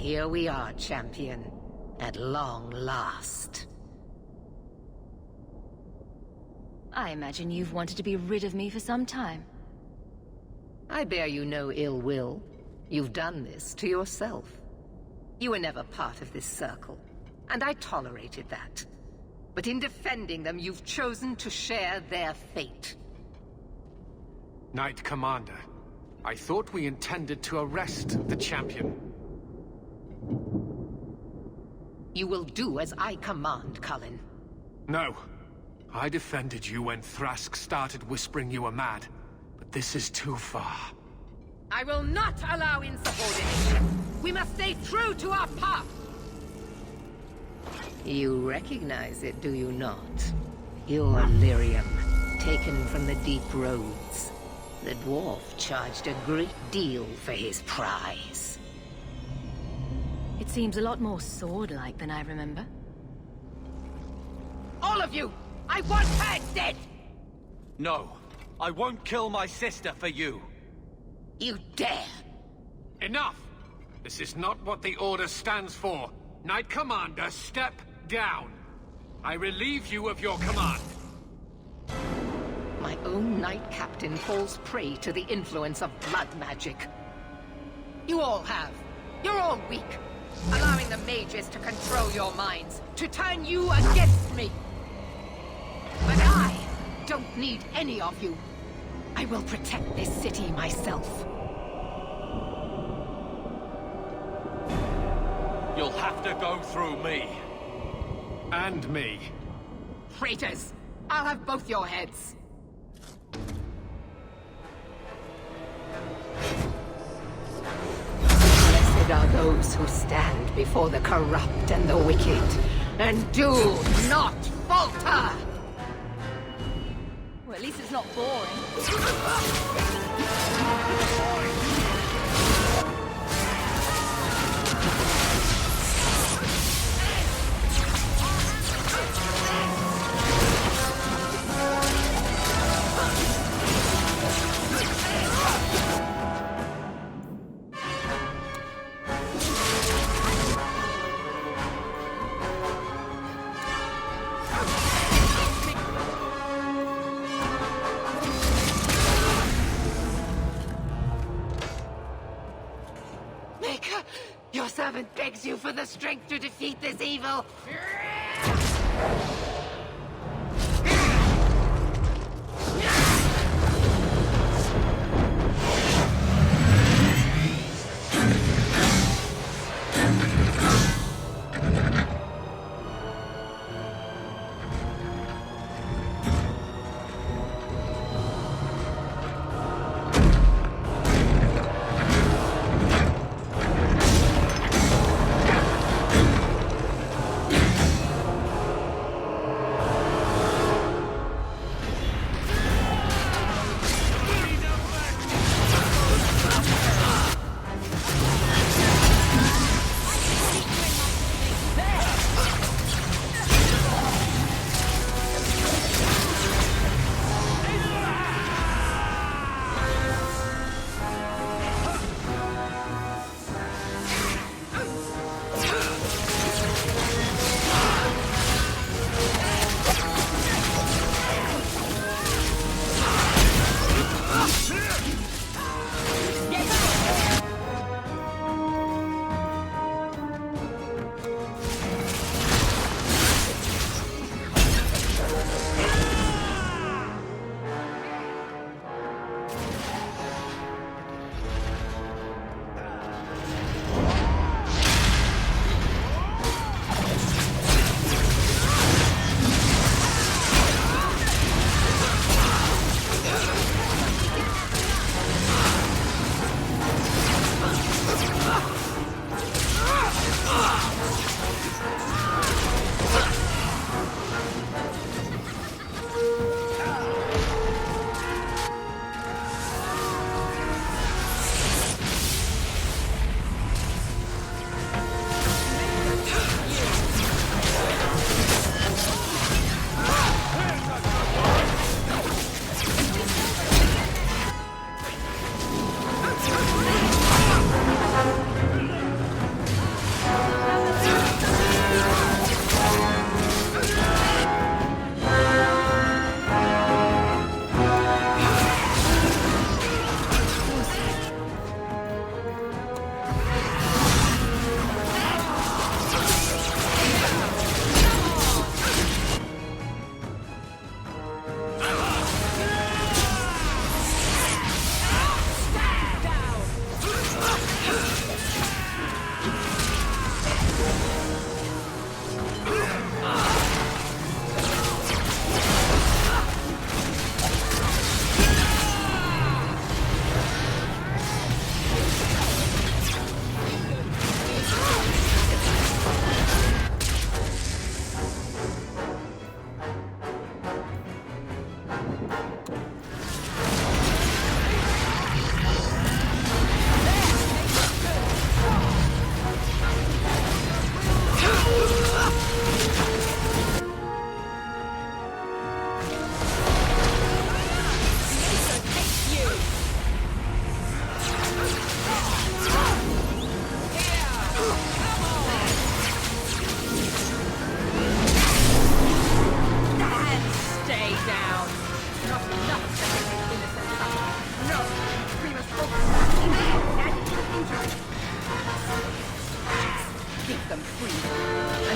Speaker 18: Here we are, champion. At long last.
Speaker 4: I imagine you've wanted to be rid of me for some time.
Speaker 18: I bear you no ill will. You've done this to yourself. You were never part of this circle, and I tolerated that. But in defending them, you've chosen to share their fate.
Speaker 3: Knight Commander, I thought we intended to arrest the champion.
Speaker 18: You will do as I command, Cullen.
Speaker 3: No. I defended you when Thrask started whispering you were mad. But this is too far.
Speaker 18: I will not allow insubordination. We must stay true to our path. You recognize it, do you not? You're Lyrium, taken from the deep roads. The dwarf charged a great deal for his prize.
Speaker 4: It seems a lot more sword-like than I remember.
Speaker 18: All of you! I want her dead!
Speaker 5: No. I won't kill my sister for you.
Speaker 18: You dare!
Speaker 14: Enough! This is not what the Order stands for. Knight Commander, step down. I relieve you of your command.
Speaker 18: My own Knight Captain falls prey to the influence of blood magic. You all have. You're all weak. Allowing the mages to control your minds, to turn you against me. But I don't need any of you. I will protect this city myself.
Speaker 5: You'll have to go through me.
Speaker 14: And me.
Speaker 18: Traitors! I'll have both your heads. Blessed are those who stand before the corrupt and the wicked, and do not falter!
Speaker 4: Well, at least it's not boring.
Speaker 18: Maker, your servant begs you for the strength to defeat this evil.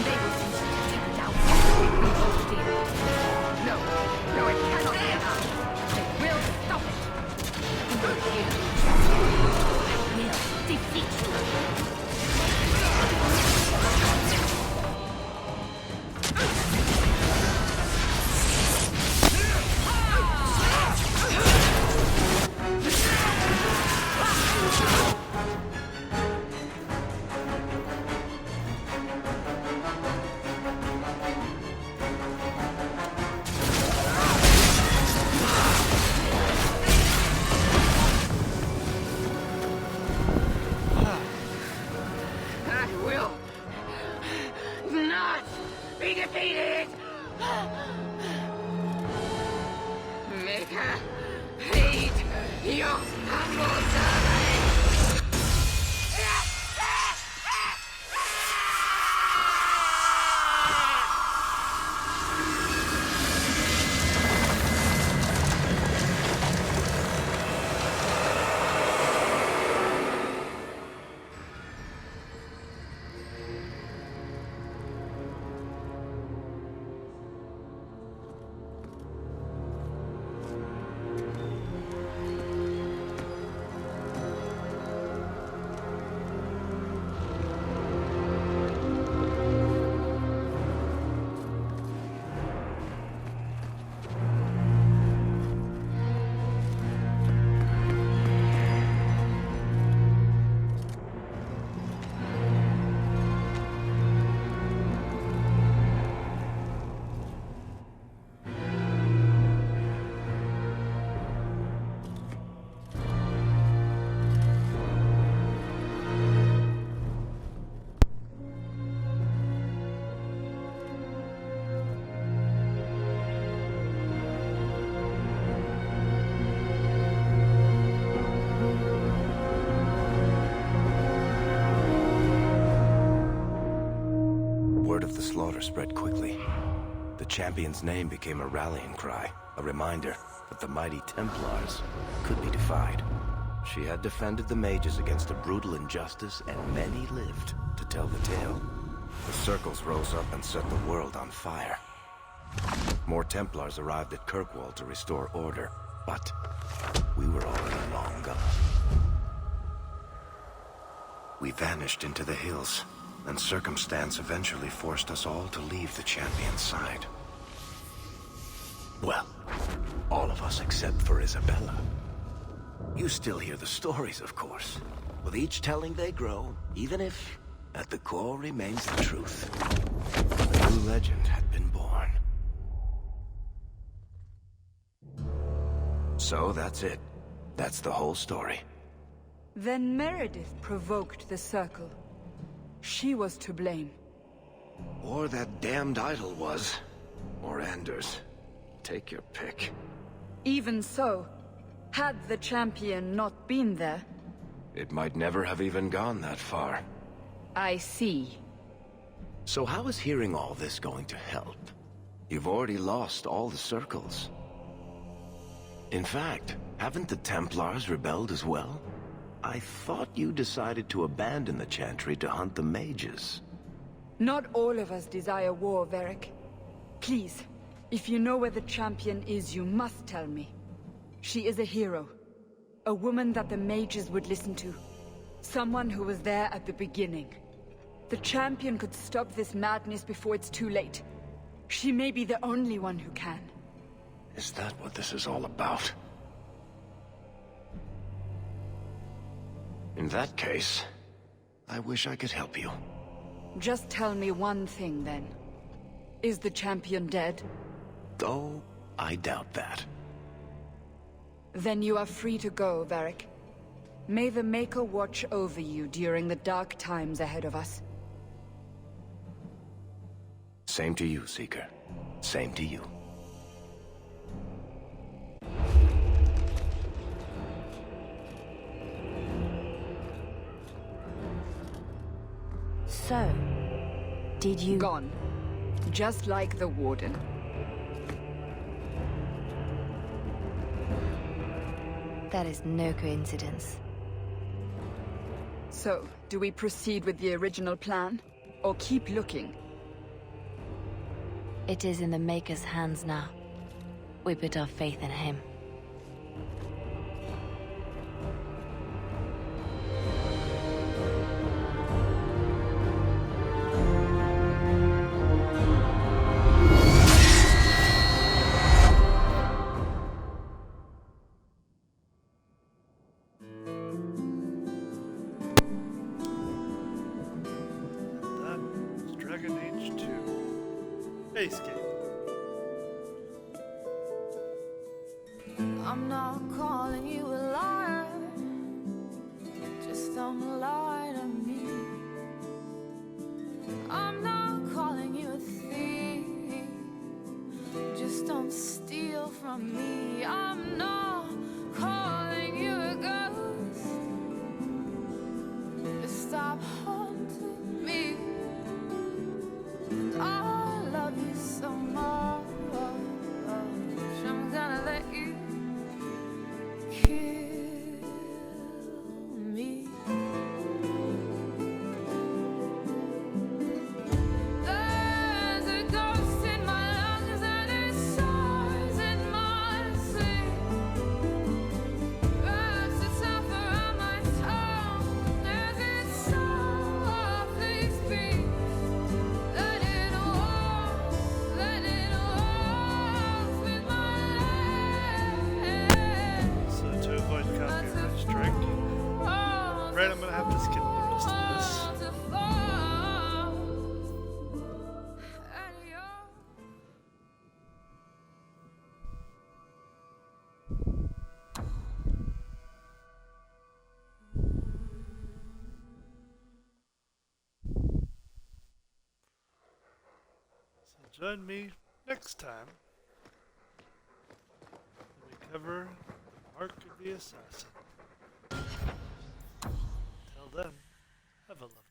Speaker 18: They will use it to take down everything we hold dear. No, no, it cannot be allowed. They will stop it. You will hear. I will defeat you.
Speaker 6: Word of the slaughter spread quickly. The champion's name became a rallying cry, a reminder that the mighty Templars could be defied. She had defended the mages against a brutal injustice, and many lived to tell the tale. The circles rose up and set the world on fire. More Templars arrived at Kirkwall to restore order, but we were already long gone. We vanished into the hills, and circumstance eventually forced us all to leave the champion's side. Well, all of us except for Isabella. You still hear the stories, of course. With each telling they grow, even if, at the core, remains the truth. A new legend had been born. So that's it. That's the whole story.
Speaker 1: Then Meredith provoked the Circle. She was to blame.
Speaker 6: Or that damned idol was. Or Anders. Take your pick.
Speaker 1: Even so, had the champion not been there...
Speaker 6: It might never have even gone that far.
Speaker 1: I see.
Speaker 6: So how is hearing all this going to help? You've already lost all the circles. In fact, haven't the Templars rebelled as well? I thought you decided to abandon the Chantry to hunt the mages.
Speaker 1: Not all of us desire war, Varric. Please, if you know where the champion is, you must tell me. She is a hero. A woman that the mages would listen to. Someone who was there at the beginning. The champion could stop this madness before it's too late. She may be the only one who can.
Speaker 6: Is that what this is all about? In that case, I wish I could help you.
Speaker 1: Just tell me one thing, then. Is the champion dead?
Speaker 6: Oh, I doubt that.
Speaker 1: Then you are free to go, Varric. May the Maker watch over you during the dark times ahead of us.
Speaker 6: Same to you, Seeker. Same to you.
Speaker 1: So, did you... Gone. Just like the Warden.
Speaker 4: That is no coincidence.
Speaker 1: So, do we proceed with the original plan? Or keep looking?
Speaker 4: It is in the Maker's hands now. We put our faith in him.
Speaker 16: That is Dragon Age 2. Base game.
Speaker 12: I'm not calling you a liar, just don't lie to me. I'm not calling you a thief, just don't steal from me. I'm not calling you a ghost, just stop haunting me. And I love you so much, I'm gonna let you kill me. There's a ghost in my lungs and it soars in my sleep. Wraps itself around my tongue as it softly speaks. Let it walk with my legs.
Speaker 16: So to avoid copyright strike, right, I'm gonna have to skip the rest of this. So join me next time when we cover the Mark of the Assassin. Till then, have a lovely